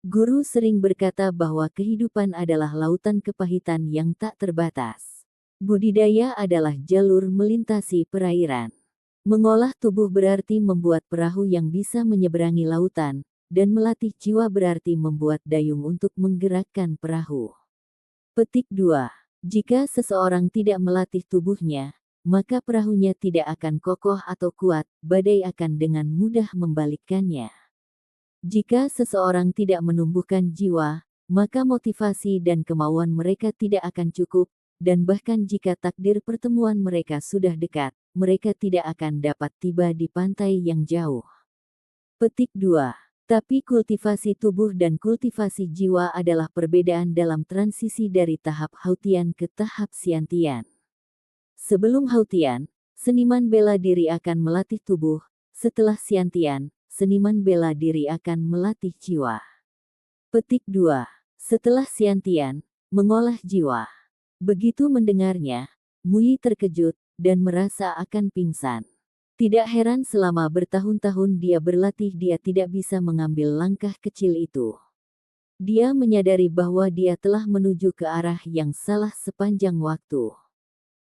Guru sering berkata bahwa kehidupan adalah lautan kepahitan yang tak terbatas. Budidaya adalah jalur melintasi perairan. Mengolah tubuh berarti membuat perahu yang bisa menyeberangi lautan, dan melatih jiwa berarti membuat dayung untuk menggerakkan perahu. Petik 2. Jika seseorang tidak melatih tubuhnya, maka perahunya tidak akan kokoh atau kuat, badai akan dengan mudah membalikkannya. Jika seseorang tidak menumbuhkan jiwa, maka motivasi dan kemauan mereka tidak akan cukup, dan bahkan jika takdir pertemuan mereka sudah dekat, mereka tidak akan dapat tiba di pantai yang jauh. Petik 2. Tapi kultivasi tubuh dan kultivasi jiwa adalah perbedaan dalam transisi dari tahap Hautian ke tahap Siantian. Sebelum Hautian, seniman bela diri akan melatih tubuh, setelah Siantian, seniman bela diri akan melatih jiwa. Petik 2. Setelah Siantian, mengolah jiwa. Begitu mendengarnya, Muyi terkejut dan merasa akan pingsan. Tidak heran selama bertahun-tahun dia berlatih dia tidak bisa mengambil langkah kecil itu. Dia menyadari bahwa dia telah menuju ke arah yang salah sepanjang waktu.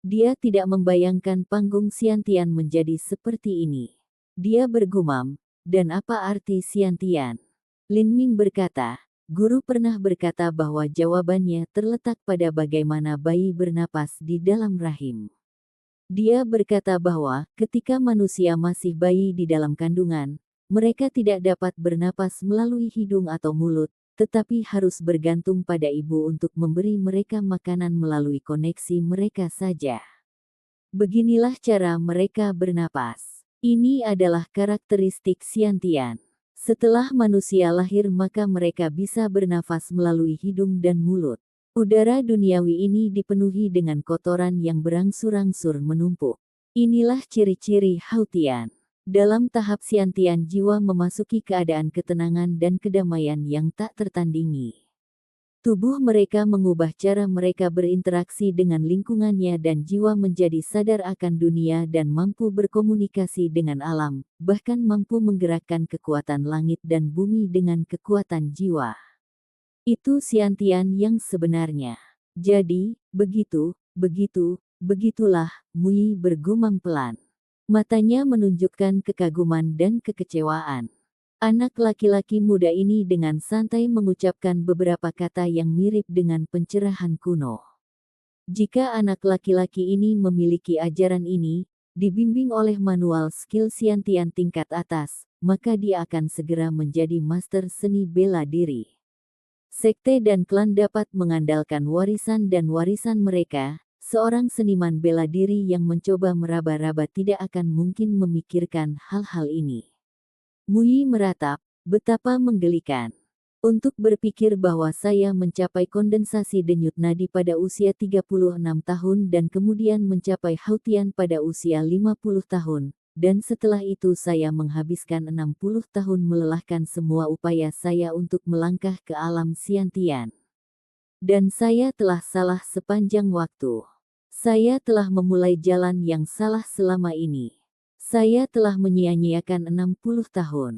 Dia tidak membayangkan panggung Xiantian menjadi seperti ini. Dia bergumam, dan apa arti Xiantian? Lin Ming berkata, guru pernah berkata bahwa jawabannya terletak pada bagaimana bayi bernapas di dalam rahim. Dia berkata bahwa ketika manusia masih bayi di dalam kandungan, mereka tidak dapat bernapas melalui hidung atau mulut, tetapi harus bergantung pada ibu untuk memberi mereka makanan melalui koneksi mereka saja. Beginilah cara mereka bernapas. Ini adalah karakteristik Xiantian. Setelah manusia lahir maka mereka bisa bernafas melalui hidung dan mulut. Udara duniawi ini dipenuhi dengan kotoran yang berangsur-angsur menumpuk. Inilah ciri-ciri Hautian. Dalam tahap Xiantian jiwa memasuki keadaan ketenangan dan kedamaian yang tak tertandingi. Tubuh mereka mengubah cara mereka berinteraksi dengan lingkungannya dan jiwa menjadi sadar akan dunia dan mampu berkomunikasi dengan alam, bahkan mampu menggerakkan kekuatan langit dan bumi dengan kekuatan jiwa. Itu Xiantian yang sebenarnya. Jadi, begitulah, Muyi bergumam pelan. Matanya menunjukkan kekaguman dan kekecewaan. Anak laki-laki muda ini dengan santai mengucapkan beberapa kata yang mirip dengan pencerahan kuno. Jika anak laki-laki ini memiliki ajaran ini, dibimbing oleh manual skill Xiantian tingkat atas, maka dia akan segera menjadi master seni bela diri. Sekte dan klan dapat mengandalkan warisan dan warisan mereka. Seorang seniman bela diri yang mencoba meraba-raba tidak akan mungkin memikirkan hal-hal ini. Muyi meratap, betapa menggelikan. Untuk berpikir bahwa saya mencapai kondensasi denyut nadi pada usia 36 tahun dan kemudian mencapai Hautian pada usia 50 tahun, dan setelah itu saya menghabiskan 60 tahun melelahkan semua upaya saya untuk melangkah ke alam Xiantian. Dan saya telah salah sepanjang waktu. Saya telah memulai jalan yang salah selama ini. Saya telah menyia-nyiakan 60 tahun.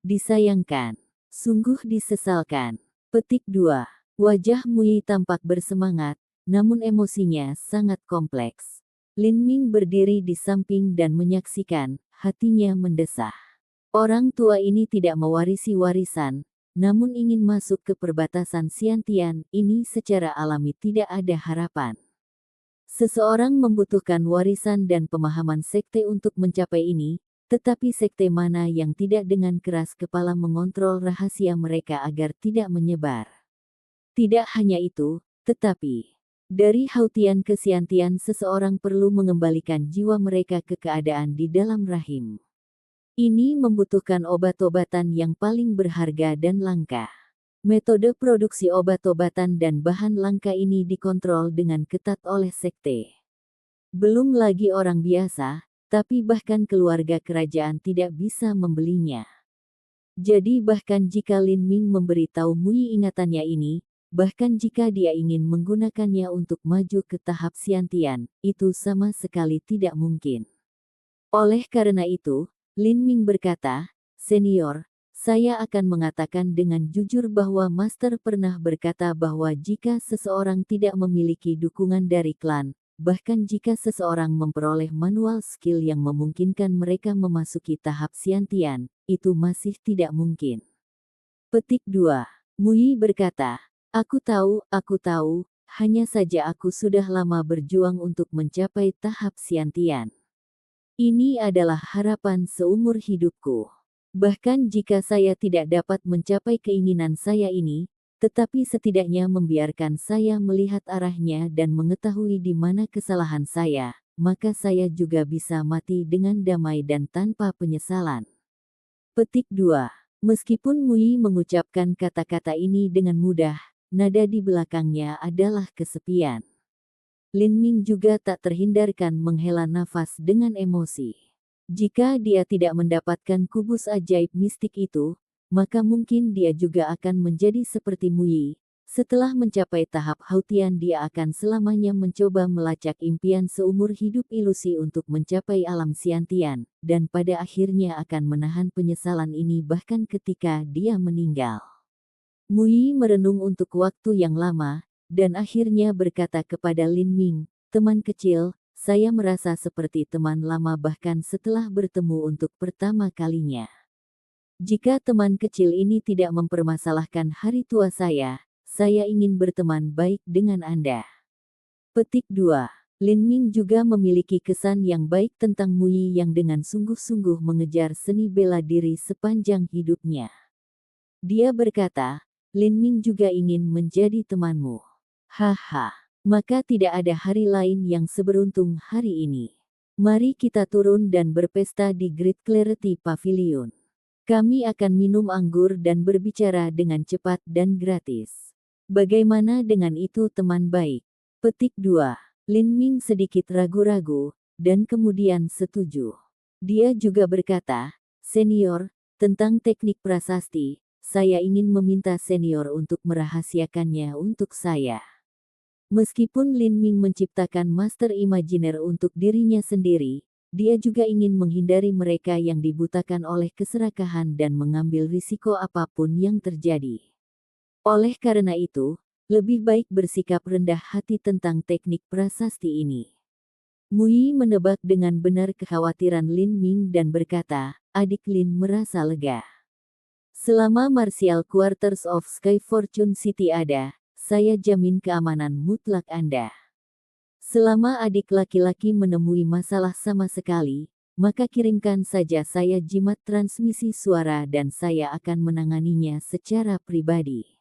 Disayangkan. Sungguh disesalkan. Petik 2. Wajah Muyi tampak bersemangat, namun emosinya sangat kompleks. Lin Ming berdiri di samping dan menyaksikan, hatinya mendesah. Orang tua ini tidak mewarisi warisan, namun ingin masuk ke perbatasan Xiantian, ini secara alami tidak ada harapan. Seseorang membutuhkan warisan dan pemahaman sekte untuk mencapai ini, tetapi sekte mana yang tidak dengan keras kepala mengontrol rahasia mereka agar tidak menyebar. Tidak hanya itu, tetapi dari Hautian ke Xiantian seseorang perlu mengembalikan jiwa mereka ke keadaan di dalam rahim. Ini membutuhkan obat-obatan yang paling berharga dan langka. Metode produksi obat-obatan dan bahan langka ini dikontrol dengan ketat oleh sekte. Belum lagi orang biasa, tapi bahkan keluarga kerajaan tidak bisa membelinya. Jadi bahkan jika Lin Ming memberitahu Muyi ingatannya ini, bahkan jika dia ingin menggunakannya untuk maju ke tahap Xiantian, itu sama sekali tidak mungkin. Oleh karena itu, Lin Ming berkata, "Senior, saya akan mengatakan dengan jujur bahwa Master pernah berkata bahwa jika seseorang tidak memiliki dukungan dari klan, bahkan jika seseorang memperoleh manual skill yang memungkinkan mereka memasuki tahap Xiantian, itu masih tidak mungkin." Petik 2. Muyi berkata, aku tahu, hanya saja aku sudah lama berjuang untuk mencapai tahap Xiantian. Ini adalah harapan seumur hidupku. Bahkan jika saya tidak dapat mencapai keinginan saya ini, tetapi setidaknya membiarkan saya melihat arahnya dan mengetahui di mana kesalahan saya, maka saya juga bisa mati dengan damai dan tanpa penyesalan. Petik 2. Meskipun Muyi mengucapkan kata-kata ini dengan mudah, nada di belakangnya adalah kesepian. Lin Ming juga tak terhindarkan menghela nafas dengan emosi. Jika dia tidak mendapatkan kubus ajaib mistik itu, maka mungkin dia juga akan menjadi seperti Muyi, Setelah mencapai tahap hautian dia akan selamanya mencoba melacak impian seumur hidup ilusi untuk mencapai alam siantian, dan pada akhirnya akan menahan penyesalan ini bahkan ketika dia meninggal. Muyi merenung untuk waktu yang lama, dan akhirnya berkata kepada Lin Ming, teman kecil, saya merasa seperti teman lama bahkan setelah bertemu untuk pertama kalinya. Jika teman kecil ini tidak mempermasalahkan hari tua saya ingin berteman baik dengan Anda. Petik 2. Lin Ming juga memiliki kesan yang baik tentang Muyi yang dengan sungguh-sungguh mengejar seni bela diri sepanjang hidupnya. Dia berkata, Lin Ming juga ingin menjadi temanmu. Haha, maka tidak ada hari lain yang seberuntung hari ini. Mari kita turun dan berpesta di Great Clarity Pavilion. Kami akan minum anggur dan berbicara dengan cepat dan gratis. Bagaimana dengan itu teman baik? Petik 2. Lin Ming sedikit ragu-ragu, dan kemudian setuju. Dia juga berkata, senior, tentang teknik prasasti, saya ingin meminta senior untuk merahasiakannya untuk saya. Meskipun Lin Ming menciptakan master imajiner untuk dirinya sendiri, dia juga ingin menghindari mereka yang dibutakan oleh keserakahan dan mengambil risiko apapun yang terjadi. Oleh karena itu, lebih baik bersikap rendah hati tentang teknik prasasti ini. Muyi menebak dengan benar kekhawatiran Lin Ming dan berkata, adik Lin merasa lega. Selama Martial Quarters of Sky Fortune City ada, saya jamin keamanan mutlak Anda. Selama adik laki-laki menemui masalah sama sekali, maka kirimkan saja saya jimat transmisi suara dan saya akan menanganinya secara pribadi.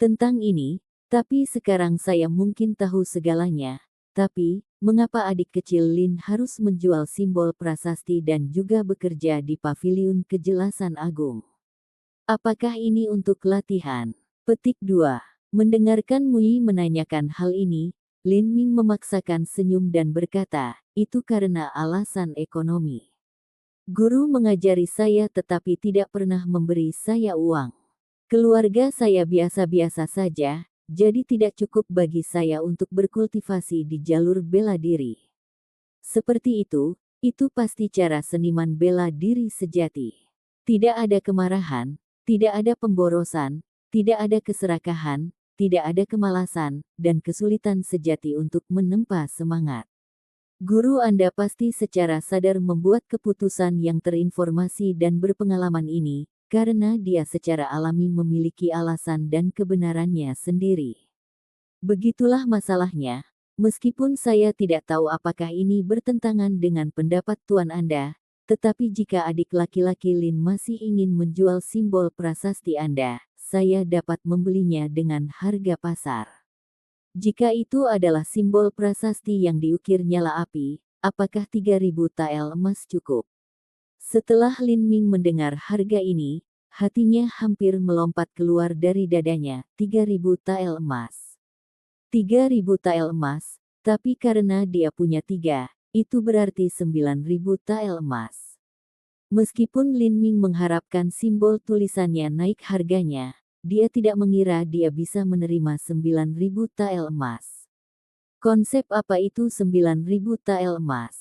Tentang ini, tapi sekarang saya mungkin tahu segalanya, tapi, mengapa adik kecil Lin harus menjual simbol prasasti dan juga bekerja di Paviliun Kejelasan Agung? Apakah ini untuk latihan? Petik 2. Mendengarkan Muyi menanyakan hal ini, Lin Ming memaksakan senyum dan berkata, itu karena alasan ekonomi. Guru mengajari saya tetapi tidak pernah memberi saya uang. Keluarga saya biasa-biasa saja, jadi tidak cukup bagi saya untuk berkultivasi di jalur bela diri. Seperti itu pasti cara seniman bela diri sejati. Tidak ada kemarahan, tidak ada pemborosan, tidak ada keserakahan, tidak ada kemalasan, dan kesulitan sejati untuk menempa semangat. Guru Anda pasti secara sadar membuat keputusan yang terinformasi dan berpengalaman ini, karena dia secara alami memiliki alasan dan kebenarannya sendiri. Begitulah masalahnya, meskipun saya tidak tahu apakah ini bertentangan dengan pendapat Tuan Anda, tetapi jika adik laki-laki Lin masih ingin menjual simbol prasasti Anda, saya dapat membelinya dengan harga pasar. Jika itu adalah simbol prasasti yang diukir nyala api, apakah 3.000 tael emas cukup? Setelah Lin Ming mendengar harga ini, hatinya hampir melompat keluar dari dadanya, 3.000 tael emas. 3.000 tael emas, tapi karena dia punya 3, itu berarti 9.000 tael emas. Meskipun Lin Ming mengharapkan simbol tulisannya naik harganya, dia tidak mengira dia bisa menerima 9.000 tael emas. Konsep apa itu 9.000 tael emas?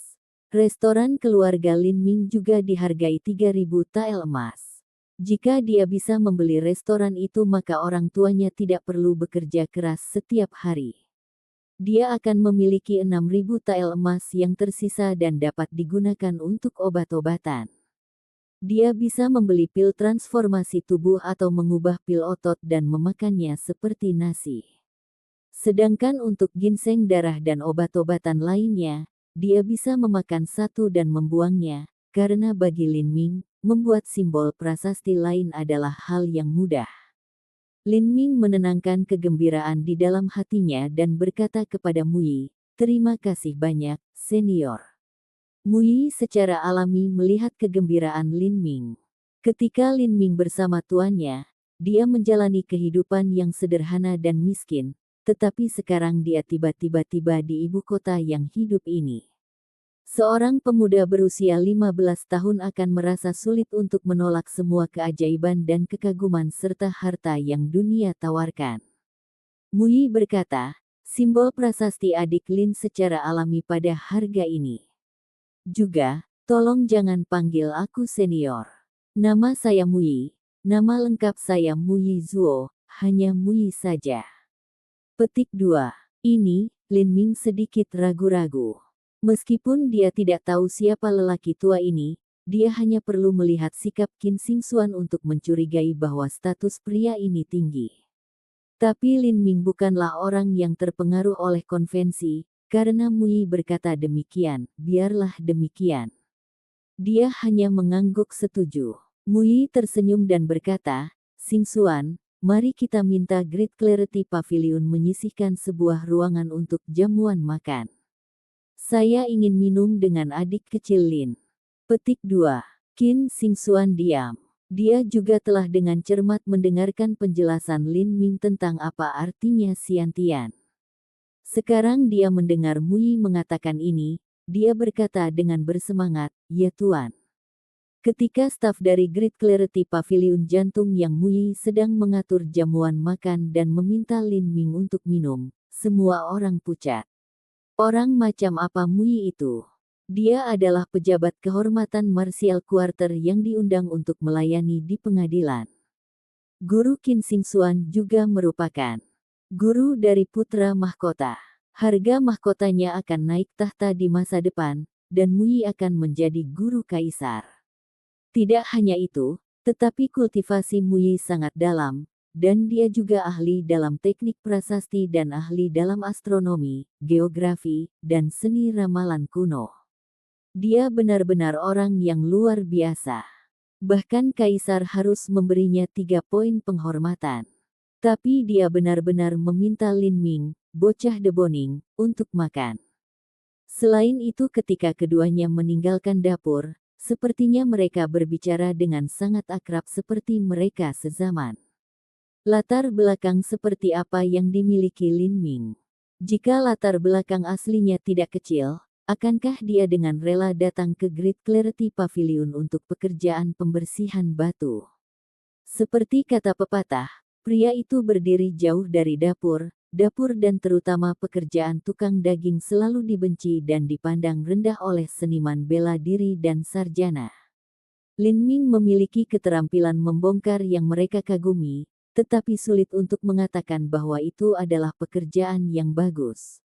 Restoran keluarga Lin Ming juga dihargai 3.000 tael emas. Jika dia bisa membeli restoran itu maka orang tuanya tidak perlu bekerja keras setiap hari. Dia akan memiliki 6.000 tael emas yang tersisa dan dapat digunakan untuk obat-obatan. Dia bisa membeli pil transformasi tubuh atau mengubah pil otot dan memakannya seperti nasi. Sedangkan untuk ginseng darah dan obat-obatan lainnya, dia bisa memakan satu dan membuangnya, karena bagi Lin Ming, membuat simbol prasasti lain adalah hal yang mudah. Lin Ming menenangkan kegembiraan di dalam hatinya dan berkata kepada Muyi, terima kasih banyak, senior. Muyi secara alami melihat kegembiraan Lin Ming. Ketika Lin Ming bersama tuannya, dia menjalani kehidupan yang sederhana dan miskin, tetapi sekarang dia tiba-tiba tiba di ibu kota yang hidup ini. Seorang pemuda berusia 15 tahun akan merasa sulit untuk menolak semua keajaiban dan kekaguman serta harta yang dunia tawarkan. Muyi berkata, simbol prasasti adik Lin secara alami pada harga ini. Juga, tolong jangan panggil aku senior. Nama saya Muyi, nama lengkap saya Muyi Zuo, hanya Muyi saja. Petik 2. Ini, Lin Ming sedikit ragu-ragu. Meskipun dia tidak tahu siapa lelaki tua ini, dia hanya perlu melihat sikap Qin Xingxuan untuk mencurigai bahwa status pria ini tinggi. Tapi Lin Ming bukanlah orang yang terpengaruh oleh konvensi, karena Muyi berkata demikian, biarlah demikian. Dia hanya mengangguk setuju. Muyi tersenyum dan berkata, Xingxuan, mari kita minta Great Clarity Pavilion menyisihkan sebuah ruangan untuk jamuan makan. Saya ingin minum dengan adik kecil Lin. Petik 2. Qin Xingxuan diam. Dia juga telah dengan cermat mendengarkan penjelasan Lin Ming tentang apa artinya Xiantian. Sekarang dia mendengar Muyi mengatakan ini, dia berkata dengan bersemangat, ya Tuan. Ketika staf dari Great Clarity Pavilion jantung yang Muyi sedang mengatur jamuan makan dan meminta Lin Ming untuk minum, semua orang pucat. Orang macam apa Muyi itu? Dia adalah pejabat kehormatan Martial Quarter yang diundang untuk melayani di pengadilan. Guru Qin Xingxuan juga merupakan guru dari putra mahkota. Harga mahkotanya akan naik tahta di masa depan, dan Muyi akan menjadi guru kaisar. Tidak hanya itu, tetapi kultivasi Muyi sangat dalam, dan dia juga ahli dalam teknik prasasti dan ahli dalam astronomi, geografi, dan seni ramalan kuno. Dia benar-benar orang yang luar biasa. Bahkan kaisar harus memberinya 3 poin penghormatan. Tapi dia benar-benar meminta Lin Ming, bocah deboning, untuk makan. Selain itu ketika keduanya meninggalkan dapur, sepertinya mereka berbicara dengan sangat akrab seperti mereka sezaman. Latar belakang seperti apa yang dimiliki Lin Ming? Jika latar belakang aslinya tidak kecil, akankah dia dengan rela datang ke Great Clarity Pavilion untuk pekerjaan pembersihan batu? Seperti kata pepatah, pria itu berdiri jauh dari dapur dan terutama pekerjaan tukang daging selalu dibenci dan dipandang rendah oleh seniman bela diri dan sarjana. Lin Ming memiliki keterampilan membongkar yang mereka kagumi, tetapi sulit untuk mengatakan bahwa itu adalah pekerjaan yang bagus.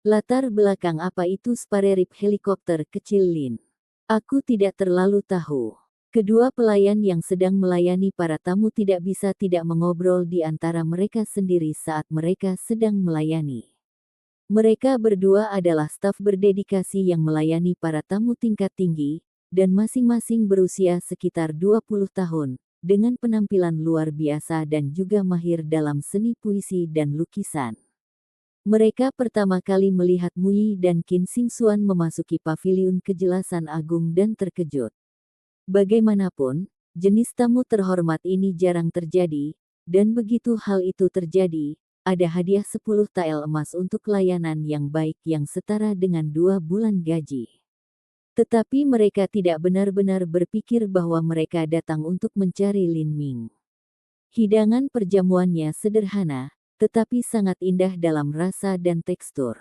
Latar belakang apa itu sparerip helikopter kecil Lin? Aku tidak terlalu tahu. Kedua pelayan yang sedang melayani para tamu tidak bisa tidak mengobrol di antara mereka sendiri saat mereka sedang melayani. Mereka berdua adalah staf berdedikasi yang melayani para tamu tingkat tinggi, dan masing-masing berusia sekitar 20 tahun, dengan penampilan luar biasa dan juga mahir dalam seni puisi dan lukisan. Mereka pertama kali melihat Muyi dan Qin Xingxuan memasuki pavilion kejelasan agung dan terkejut. Bagaimanapun, jenis tamu terhormat ini jarang terjadi, dan begitu hal itu terjadi, ada hadiah 10 tael emas untuk layanan yang baik yang setara dengan 2 bulan gaji. Tetapi mereka tidak benar-benar berpikir bahwa mereka datang untuk mencari Lin Ming. Hidangan perjamuannya sederhana, tetapi sangat indah dalam rasa dan tekstur.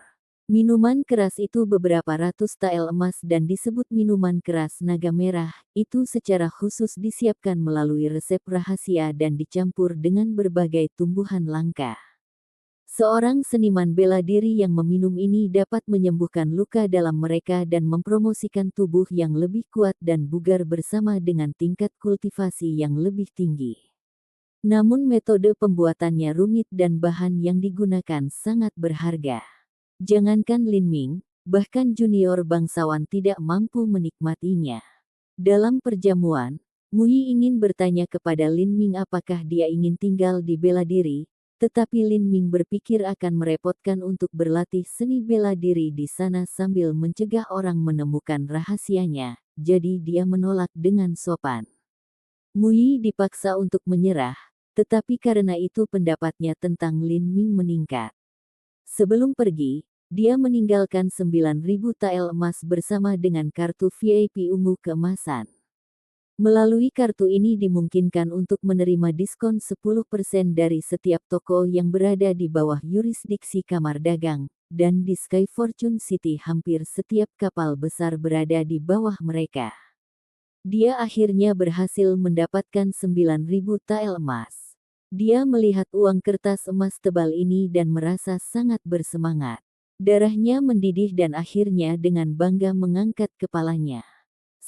Minuman keras itu beberapa ratus tael emas dan disebut minuman keras naga merah, itu secara khusus disiapkan melalui resep rahasia dan dicampur dengan berbagai tumbuhan langka. Seorang seniman bela diri yang meminum ini dapat menyembuhkan luka dalam mereka dan mempromosikan tubuh yang lebih kuat dan bugar bersama dengan tingkat kultivasi yang lebih tinggi. Namun metode pembuatannya rumit dan bahan yang digunakan sangat berharga. Jangankan Lin Ming, bahkan junior bangsawan tidak mampu menikmatinya. Dalam perjamuan, Muyi ingin bertanya kepada Lin Ming apakah dia ingin tinggal di bela diri, tetapi Lin Ming berpikir akan merepotkan untuk berlatih seni bela diri di sana sambil mencegah orang menemukan rahasianya, jadi dia menolak dengan sopan. Muyi dipaksa untuk menyerah, tetapi karena itu pendapatnya tentang Lin Ming meningkat. Sebelum pergi, dia meninggalkan 9.000 tael emas bersama dengan kartu VIP ungu keemasan. Melalui kartu ini dimungkinkan untuk menerima diskon 10% dari setiap toko yang berada di bawah yurisdiksi Kamar Dagang, dan di Sky Fortune City hampir setiap kapal besar berada di bawah mereka. Dia akhirnya berhasil mendapatkan 9.000 tael emas. Dia melihat uang kertas emas tebal ini dan merasa sangat bersemangat. Darahnya mendidih dan akhirnya dengan bangga mengangkat kepalanya.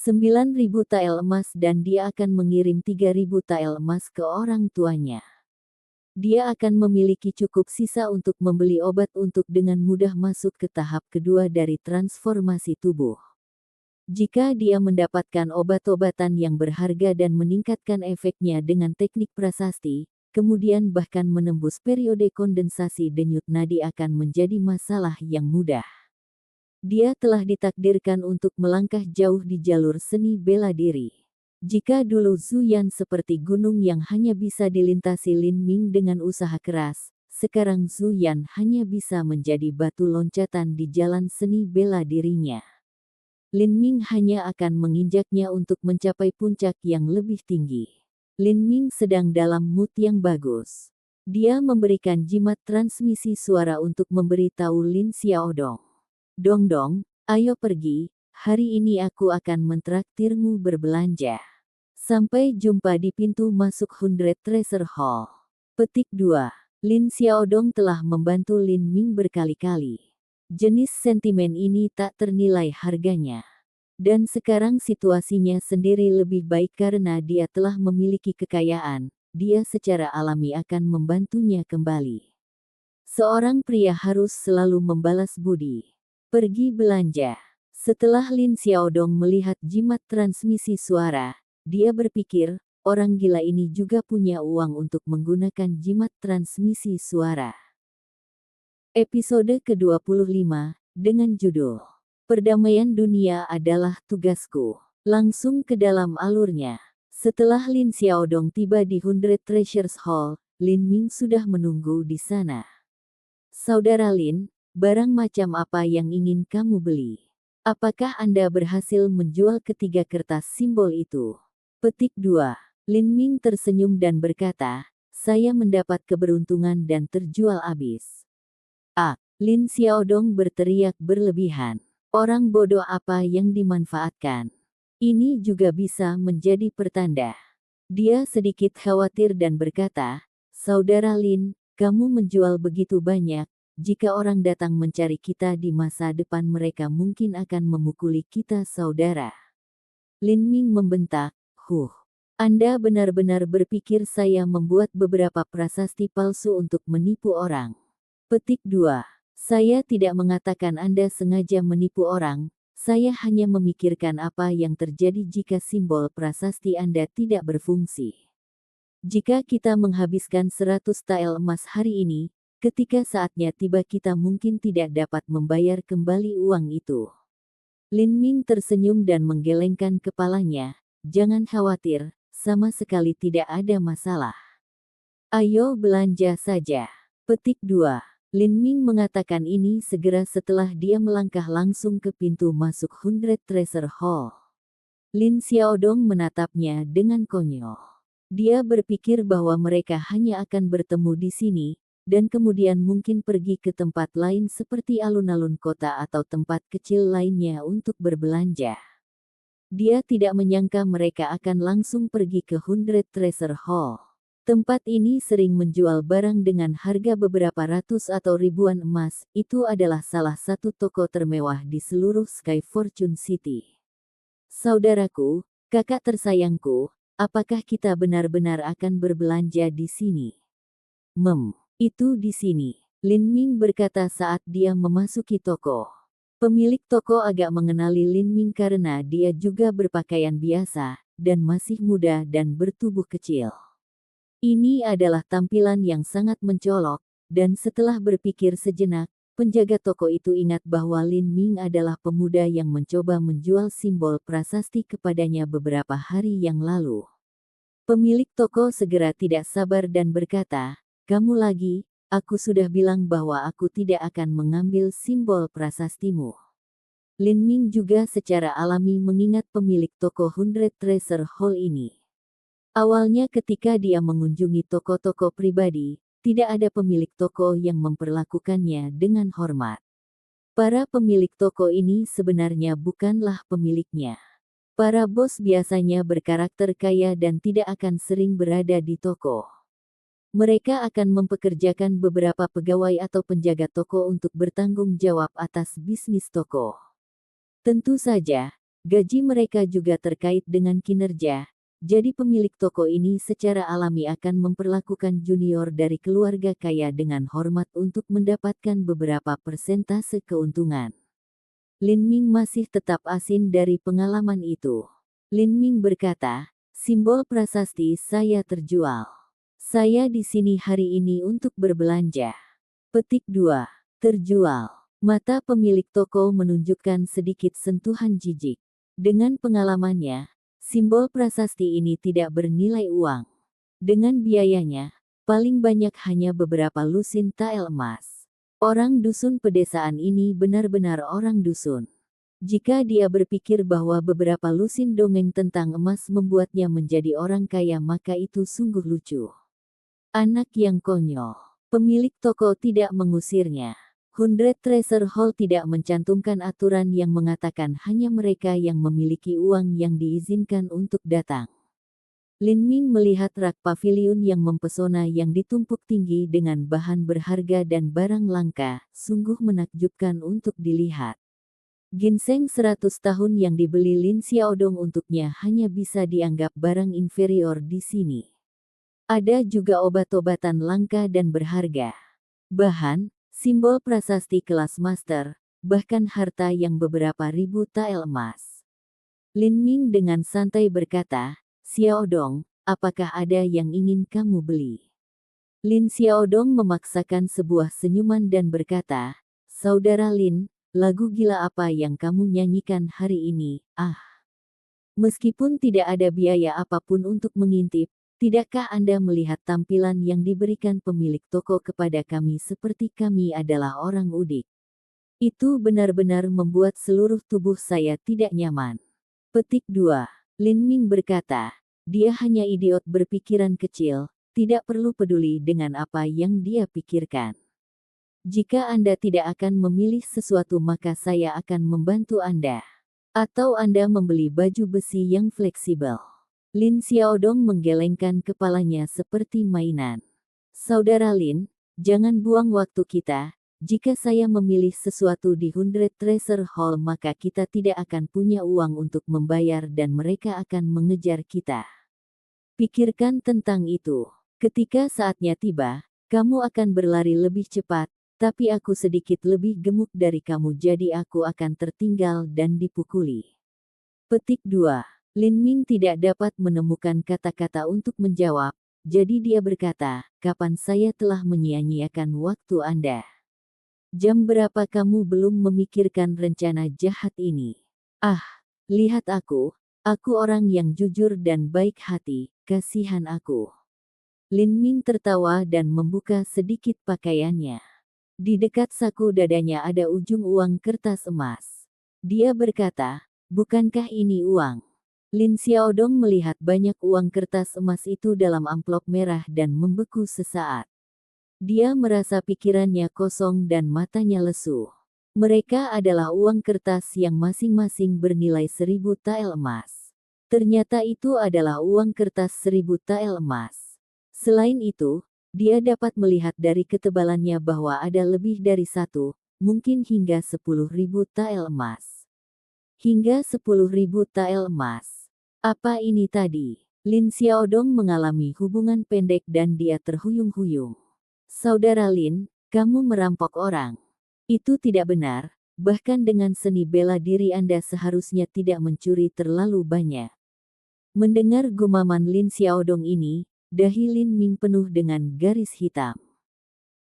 9.000 tael emas dan dia akan mengirim 3.000 tael emas ke orang tuanya. Dia akan memiliki cukup sisa untuk membeli obat untuk dengan mudah masuk ke tahap kedua dari transformasi tubuh. Jika dia mendapatkan obat-obatan yang berharga dan meningkatkan efeknya dengan teknik prasasti, kemudian bahkan menembus periode kondensasi denyut nadi akan menjadi masalah yang mudah. Dia telah ditakdirkan untuk melangkah jauh di jalur seni bela diri. Jika dulu Zhu Yan seperti gunung yang hanya bisa dilintasi Lin Ming dengan usaha keras, sekarang Zhu Yan hanya bisa menjadi batu loncatan di jalan seni bela dirinya. Lin Ming hanya akan menginjaknya untuk mencapai puncak yang lebih tinggi. Lin Ming sedang dalam mood yang bagus. Dia memberikan jimat transmisi suara untuk memberitahu Lin Xiaodong. Dong, ayo pergi, hari ini aku akan mentraktirmu berbelanja. Sampai jumpa di pintu masuk 100 Treasure Hall. Petik 2. Lin Xiaodong telah membantu Lin Ming berkali-kali. Jenis sentimen ini tak ternilai harganya. Dan sekarang situasinya sendiri lebih baik karena dia telah memiliki kekayaan, dia secara alami akan membantunya kembali. Seorang pria harus selalu membalas budi. Pergi belanja. Setelah Lin Xiaodong melihat jimat transmisi suara, dia berpikir, orang gila ini juga punya uang untuk menggunakan jimat transmisi suara. Episode ke-25, dengan judul Perdamaian Dunia Adalah Tugasku. Langsung ke dalam alurnya. Setelah Lin Xiaodong tiba di 100 Treasures Hall, Lin Ming sudah menunggu di sana. Saudara Lin, barang macam apa yang ingin kamu beli? Apakah Anda berhasil menjual ketiga kertas simbol itu? Petik 2. Lin Ming tersenyum dan berkata, saya mendapat keberuntungan dan terjual habis. Lin Xiaodong berteriak berlebihan. Orang bodoh apa yang dimanfaatkan? Ini juga bisa menjadi pertanda. Dia sedikit khawatir dan berkata, Saudara Lin, kamu menjual begitu banyak, jika orang datang mencari kita di masa depan mereka mungkin akan memukuli kita saudara. Lin Ming membentak, Anda benar-benar berpikir saya membuat beberapa prasasti palsu untuk menipu orang. Petik 2. Saya tidak mengatakan Anda sengaja menipu orang, saya hanya memikirkan apa yang terjadi jika simbol prasasti Anda tidak berfungsi. Jika kita menghabiskan 100 tael emas hari ini, ketika saatnya tiba kita mungkin tidak dapat membayar kembali uang itu. Lin Ming tersenyum dan menggelengkan kepalanya, jangan khawatir, sama sekali tidak ada masalah. Ayo belanja saja. Petik 2. Lin Ming mengatakan ini segera setelah dia melangkah langsung ke pintu masuk 100 Treasure Hall. Lin Xiaodong menatapnya dengan konyol. Dia berpikir bahwa mereka hanya akan bertemu di sini, dan kemudian mungkin pergi ke tempat lain seperti alun-alun kota atau tempat kecil lainnya untuk berbelanja. Dia tidak menyangka mereka akan langsung pergi ke 100 Treasure Hall. Tempat ini sering menjual barang dengan harga beberapa ratus atau ribuan emas, itu adalah salah satu toko termewah di seluruh Sky Fortune City. Saudaraku, kakak tersayangku, apakah kita benar-benar akan berbelanja di sini? Itu di sini, Lin Ming berkata saat dia memasuki toko. Pemilik toko agak mengenali Lin Ming karena dia juga berpakaian biasa, dan masih muda dan bertubuh kecil. Ini adalah tampilan yang sangat mencolok, dan setelah berpikir sejenak, penjaga toko itu ingat bahwa Lin Ming adalah pemuda yang mencoba menjual simbol prasasti kepadanya beberapa hari yang lalu. Pemilik toko segera tidak sabar dan berkata, kamu lagi, aku sudah bilang bahwa aku tidak akan mengambil simbol prasastimu. Lin Ming juga secara alami mengingat pemilik toko Hundred Treasure Hall ini. Awalnya ketika dia mengunjungi toko-toko pribadi, tidak ada pemilik toko yang memperlakukannya dengan hormat. Para pemilik toko ini sebenarnya bukanlah pemiliknya. Para bos biasanya berkarakter kaya dan tidak akan sering berada di toko. Mereka akan mempekerjakan beberapa pegawai atau penjaga toko untuk bertanggung jawab atas bisnis toko. Tentu saja, gaji mereka juga terkait dengan kinerja. Jadi pemilik toko ini secara alami akan memperlakukan junior dari keluarga kaya dengan hormat untuk mendapatkan beberapa persentase keuntungan. Lin Ming masih tetap asin dari pengalaman itu. Lin Ming berkata, simbol prasasti saya terjual. Saya di sini hari ini untuk berbelanja. Petik 2. Terjual. Mata pemilik toko menunjukkan sedikit sentuhan jijik. Dengan pengalamannya, simbol prasasti ini tidak bernilai uang. Dengan biayanya, paling banyak hanya beberapa lusin tael emas. Orang dusun pedesaan ini benar-benar orang dusun. Jika dia berpikir bahwa beberapa lusin dongeng tentang emas membuatnya menjadi orang kaya, maka itu sungguh lucu. Anak yang konyol. Pemilik toko tidak mengusirnya. Hundred Treasure Hall tidak mencantumkan aturan yang mengatakan hanya mereka yang memiliki uang yang diizinkan untuk datang. Lin Ming melihat rak pavilion yang mempesona yang ditumpuk tinggi dengan bahan berharga dan barang langka, sungguh menakjubkan untuk dilihat. Ginseng 100 tahun yang dibeli Lin Xiaodong untuknya hanya bisa dianggap barang inferior di sini. Ada juga obat-obatan langka dan berharga. Bahan, simbol prasasti kelas master, bahkan harta yang beberapa ribu tael emas. Lin Ming dengan santai berkata, Xiaodong, apakah ada yang ingin kamu beli? Lin Xiaodong memaksakan sebuah senyuman dan berkata, Saudara Lin, lagu gila apa yang kamu nyanyikan hari ini? Meskipun tidak ada biaya apapun untuk mengintip, tidakkah Anda melihat tampilan yang diberikan pemilik toko kepada kami seperti kami adalah orang udik? Itu benar-benar membuat seluruh tubuh saya tidak nyaman. Petik 2. Lin Ming berkata, dia hanya idiot berpikiran kecil, tidak perlu peduli dengan apa yang dia pikirkan. Jika Anda tidak akan memilih sesuatu maka saya akan membantu Anda. Atau Anda membeli baju besi yang fleksibel. Lin Xiaodong menggelengkan kepalanya seperti mainan. Saudara Lin, jangan buang waktu kita. Jika saya memilih sesuatu di Hundred Treasure Hall maka kita tidak akan punya uang untuk membayar dan mereka akan mengejar kita. Pikirkan tentang itu. Ketika saatnya tiba, kamu akan berlari lebih cepat, tapi aku sedikit lebih gemuk dari kamu jadi aku akan tertinggal dan dipukuli. Petik 2. Lin Ming tidak dapat menemukan kata-kata untuk menjawab, jadi dia berkata, kapan saya telah menyia-nyiakan waktu Anda? Jam berapa kamu belum memikirkan rencana jahat ini? Lihat aku orang yang jujur dan baik hati, kasihan aku. Lin Ming tertawa dan membuka sedikit pakaiannya. Di dekat saku dadanya ada ujung uang kertas emas. Dia berkata, bukankah ini uang? Lin Xiaodong melihat banyak uang kertas emas itu dalam amplop merah dan membeku sesaat. Dia merasa pikirannya kosong dan matanya lesu. Mereka adalah uang kertas yang masing-masing bernilai 1000 tael emas. Ternyata itu adalah uang kertas 1000 tael emas. Selain itu, dia dapat melihat dari ketebalannya bahwa ada lebih dari satu, mungkin hingga 10.000 tael emas. Hingga 10.000 tael emas. Apa ini tadi? Lin Xiaodong mengalami hubungan pendek dan dia terhuyung-huyung. Saudara Lin, kamu merampok orang. Itu tidak benar, bahkan dengan seni bela diri Anda seharusnya tidak mencuri terlalu banyak. Mendengar gumaman Lin Xiaodong ini, dahi Lin Ming penuh dengan garis hitam.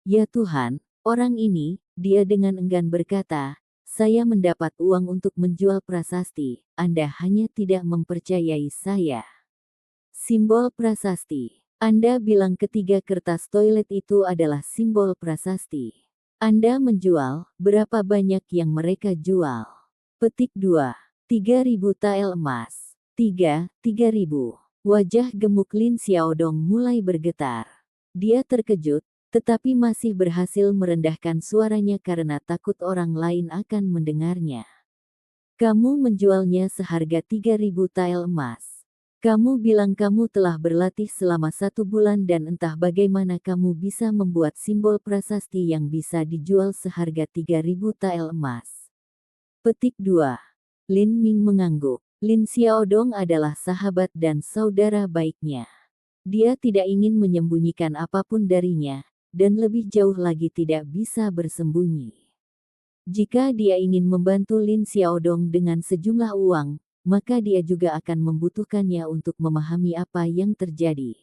Ya Tuhan, orang ini, dia dengan enggan berkata, saya mendapat uang untuk menjual prasasti, Anda hanya tidak mempercayai saya. Simbol prasasti. Anda bilang ketiga kertas toilet itu adalah simbol prasasti. Anda menjual, berapa banyak yang mereka jual? Petik 2. 3.000 tael emas. 3.000. Wajah gemuk Lin Xiaodong mulai bergetar. Dia terkejut, tetapi masih berhasil merendahkan suaranya karena takut orang lain akan mendengarnya. Kamu menjualnya seharga 3.000 tael emas. Kamu bilang kamu telah berlatih selama 1 bulan dan entah bagaimana kamu bisa membuat simbol prasasti yang bisa dijual seharga 3.000 tael emas. Petik 2. Lin Ming mengangguk. Lin Xiaodong adalah sahabat dan saudara baiknya. Dia tidak ingin menyembunyikan apapun darinya, dan lebih jauh lagi tidak bisa bersembunyi. Jika dia ingin membantu Lin Xiaodong dengan sejumlah uang, maka dia juga akan membutuhkannya untuk memahami apa yang terjadi.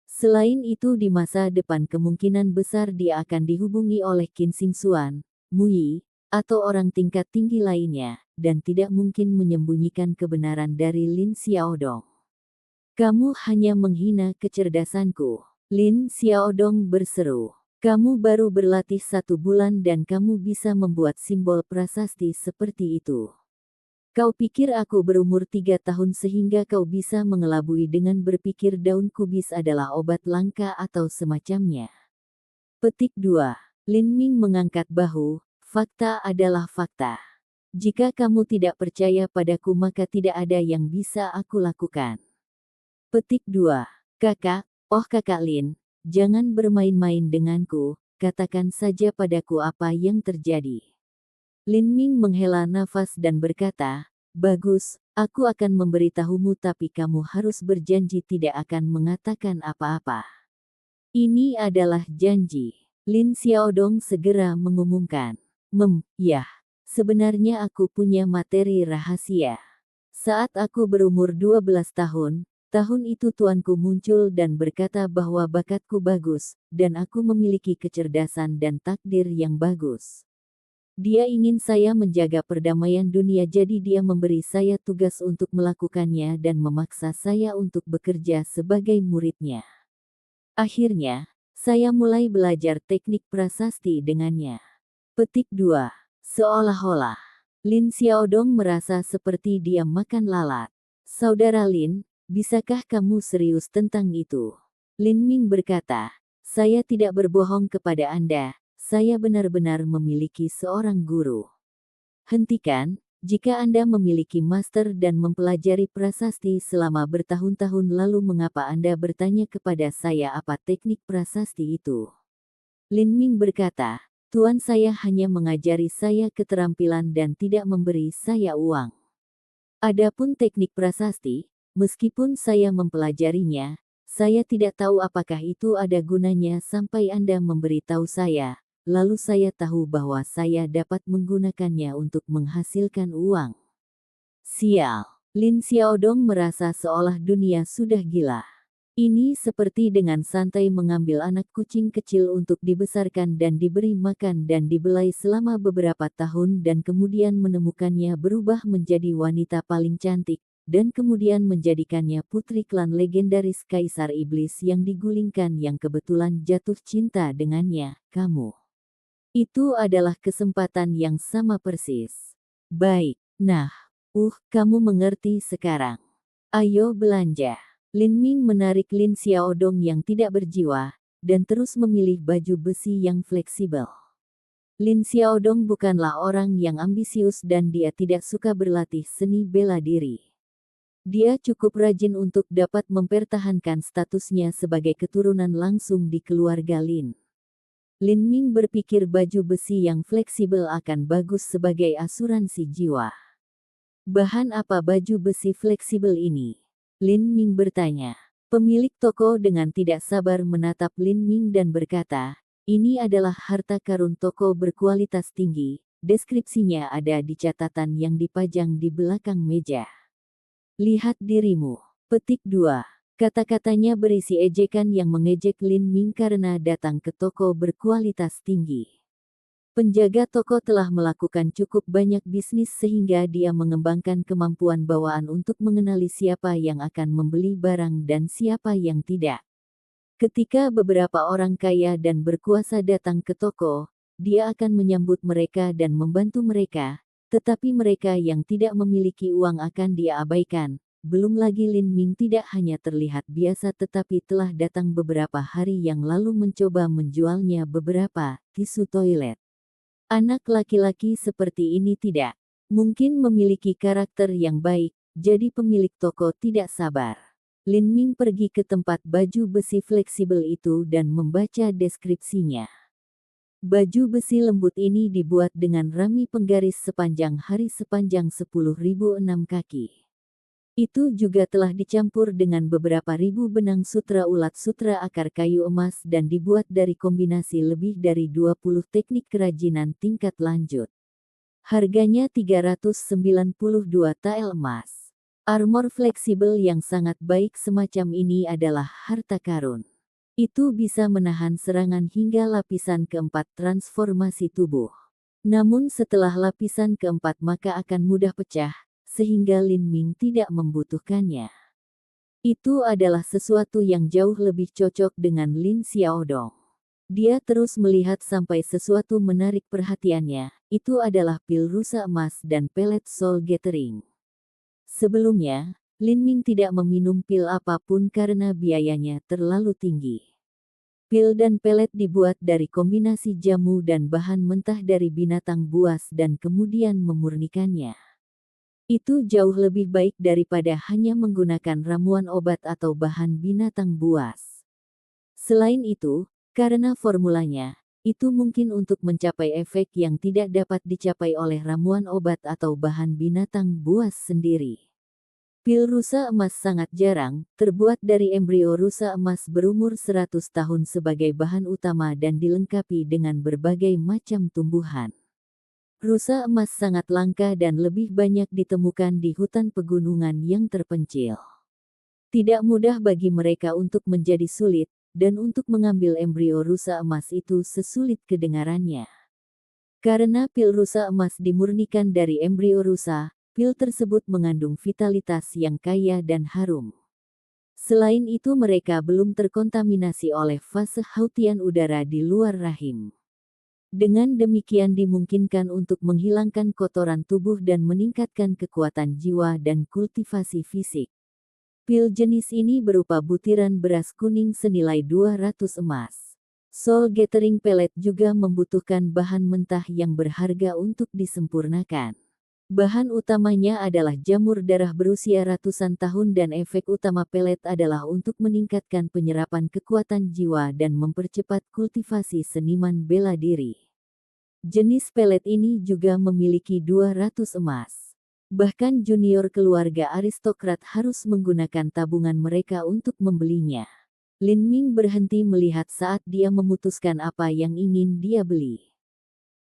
Selain itu di masa depan kemungkinan besar dia akan dihubungi oleh Qin Xingxuan, Mu Yi, atau orang tingkat tinggi lainnya, dan tidak mungkin menyembunyikan kebenaran dari Lin Xiaodong. Kamu hanya menghina kecerdasanku. Lin Xiaodong berseru. Kamu baru berlatih 1 bulan dan kamu bisa membuat simbol prasasti seperti itu. Kau pikir aku berumur 3 tahun sehingga kau bisa mengelabui dengan berpikir daun kubis adalah obat langka atau semacamnya. Petik 2. Lin Ming mengangkat bahu. Fakta adalah fakta. Jika kamu tidak percaya padaku maka tidak ada yang bisa aku lakukan. Petik 2. Kakak, Kakak Lin, jangan bermain-main denganku, katakan saja padaku apa yang terjadi. Lin Ming menghela nafas dan berkata, bagus, aku akan memberitahumu tapi kamu harus berjanji tidak akan mengatakan apa-apa. Ini adalah janji. Lin Xiaodong segera mengumumkan. Ya, sebenarnya aku punya materi rahasia. Saat aku berumur 12 tahun, tahun itu tuanku muncul dan berkata bahwa bakatku bagus, dan aku memiliki kecerdasan dan takdir yang bagus. Dia ingin saya menjaga perdamaian dunia jadi dia memberi saya tugas untuk melakukannya dan memaksa saya untuk bekerja sebagai muridnya. Akhirnya, saya mulai belajar teknik prasasti dengannya. Petik 2. Seolah-olah Lin Xiaodong merasa seperti dia makan lalat. Saudara Lin, bisakah kamu serius tentang itu? Lin Ming berkata, saya tidak berbohong kepada Anda, saya benar-benar memiliki seorang guru. Hentikan, jika Anda memiliki master dan mempelajari prasasti selama bertahun-tahun lalu mengapa Anda bertanya kepada saya apa teknik prasasti itu? Lin Ming berkata, Tuan saya hanya mengajari saya keterampilan dan tidak memberi saya uang. Adapun teknik prasasti, meskipun saya mempelajarinya, saya tidak tahu apakah itu ada gunanya sampai Anda memberitahu saya, lalu saya tahu bahwa saya dapat menggunakannya untuk menghasilkan uang. Sial, Lin Xiaodong merasa seolah dunia sudah gila. Ini seperti dengan santai mengambil anak kucing kecil untuk dibesarkan dan diberi makan dan dibelai selama beberapa tahun dan kemudian menemukannya berubah menjadi wanita paling cantik, dan kemudian menjadikannya putri klan legendaris Kaisar Iblis yang digulingkan yang kebetulan jatuh cinta dengannya, kamu. Itu adalah kesempatan yang sama persis. Baik, nah, kamu mengerti sekarang. Ayo belanja. Lin Ming menarik Lin Xiaodong yang tidak berjiwa, dan terus memilih baju besi yang fleksibel. Lin Xiaodong bukanlah orang yang ambisius dan dia tidak suka berlatih seni bela diri. Dia cukup rajin untuk dapat mempertahankan statusnya sebagai keturunan langsung di keluarga Lin. Lin Ming berpikir baju besi yang fleksibel akan bagus sebagai asuransi jiwa. Bahan apa baju besi fleksibel ini? Lin Ming bertanya. Pemilik toko dengan tidak sabar menatap Lin Ming dan berkata, ini adalah harta karun toko berkualitas tinggi, deskripsinya ada di catatan yang dipajang di belakang meja. Lihat dirimu. Petik 2. Kata-katanya berisi ejekan yang mengejek Lin Ming karena datang ke toko berkualitas tinggi. Penjaga toko telah melakukan cukup banyak bisnis sehingga dia mengembangkan kemampuan bawaan untuk mengenali siapa yang akan membeli barang dan siapa yang tidak. Ketika beberapa orang kaya dan berkuasa datang ke toko, dia akan menyambut mereka dan membantu mereka, Tetapi mereka yang tidak memiliki uang akan dia abaikan. Belum lagi Lin Ming tidak hanya terlihat biasa tetapi telah datang beberapa hari yang lalu mencoba menjualnya beberapa tisu toilet. Anak laki-laki seperti ini tidak mungkin memiliki karakter yang baik, jadi pemilik toko tidak sabar. Lin Ming pergi ke tempat baju besi fleksibel itu dan membaca deskripsinya. Baju besi lembut ini dibuat dengan rami penggaris sepanjang hari sepanjang 10.006 kaki. Itu juga telah dicampur dengan beberapa ribu benang sutra ulat sutra akar kayu emas dan dibuat dari kombinasi lebih dari 20 teknik kerajinan tingkat lanjut. Harganya 392 tael emas. Armor fleksibel yang sangat baik semacam ini adalah harta karun. Itu bisa menahan serangan hingga lapisan keempat transformasi tubuh. Namun setelah lapisan keempat maka akan mudah pecah, sehingga Lin Ming tidak membutuhkannya. Itu adalah sesuatu yang jauh lebih cocok dengan Lin Xiaodong. Dia terus melihat sampai sesuatu menarik perhatiannya, itu adalah pil rusa emas dan pelet soul gathering. Sebelumnya, Lin Ming tidak meminum pil apapun karena biayanya terlalu tinggi. Pil dan pelet dibuat dari kombinasi jamu dan bahan mentah dari binatang buas dan kemudian memurnikannya. Itu jauh lebih baik daripada hanya menggunakan ramuan obat atau bahan binatang buas. Selain itu, karena formulanya, itu mungkin untuk mencapai efek yang tidak dapat dicapai oleh ramuan obat atau bahan binatang buas sendiri. Pil rusa emas sangat jarang, terbuat dari embrio rusa emas berumur 100 tahun sebagai bahan utama dan dilengkapi dengan berbagai macam tumbuhan. Rusa emas sangat langka dan lebih banyak ditemukan di hutan pegunungan yang terpencil. Tidak mudah bagi mereka untuk menjadi sulit, dan untuk mengambil embrio rusa emas itu sesulit kedengarannya. Karena pil rusa emas dimurnikan dari embrio rusa, pil tersebut mengandung vitalitas yang kaya dan harum. Selain itu mereka belum terkontaminasi oleh fase hautian udara di luar rahim. Dengan demikian dimungkinkan untuk menghilangkan kotoran tubuh dan meningkatkan kekuatan jiwa dan kultivasi fisik. Pil jenis ini berupa butiran beras kuning senilai 200 emas. Soul Gathering Pellet juga membutuhkan bahan mentah yang berharga untuk disempurnakan. Bahan utamanya adalah jamur darah berusia ratusan tahun dan efek utama pelet adalah untuk meningkatkan penyerapan kekuatan jiwa dan mempercepat kultivasi seniman bela diri. Jenis pelet ini juga memiliki 200 emas. Bahkan junior keluarga aristokrat harus menggunakan tabungan mereka untuk membelinya. Lin Ming berhenti melihat saat dia memutuskan apa yang ingin dia beli.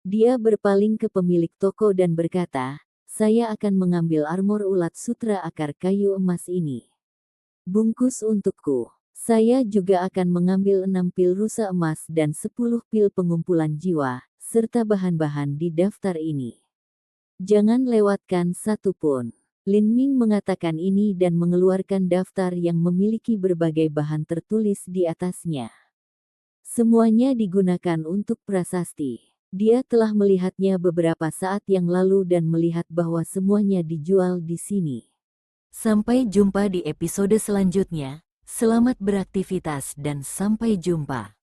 Dia berpaling ke pemilik toko dan berkata, "Saya akan mengambil armor ulat sutra akar kayu emas ini. Bungkus untukku. Saya juga akan mengambil 6 pil rusa emas dan 10 pil pengumpulan jiwa, serta bahan-bahan di daftar ini. Jangan lewatkan satu pun." Lin Ming mengatakan ini dan mengeluarkan daftar yang memiliki berbagai bahan tertulis di atasnya. Semuanya digunakan untuk prasasti. Dia telah melihatnya beberapa saat yang lalu dan melihat bahwa semuanya dijual di sini. Sampai jumpa di episode selanjutnya. Selamat beraktivitas dan sampai jumpa.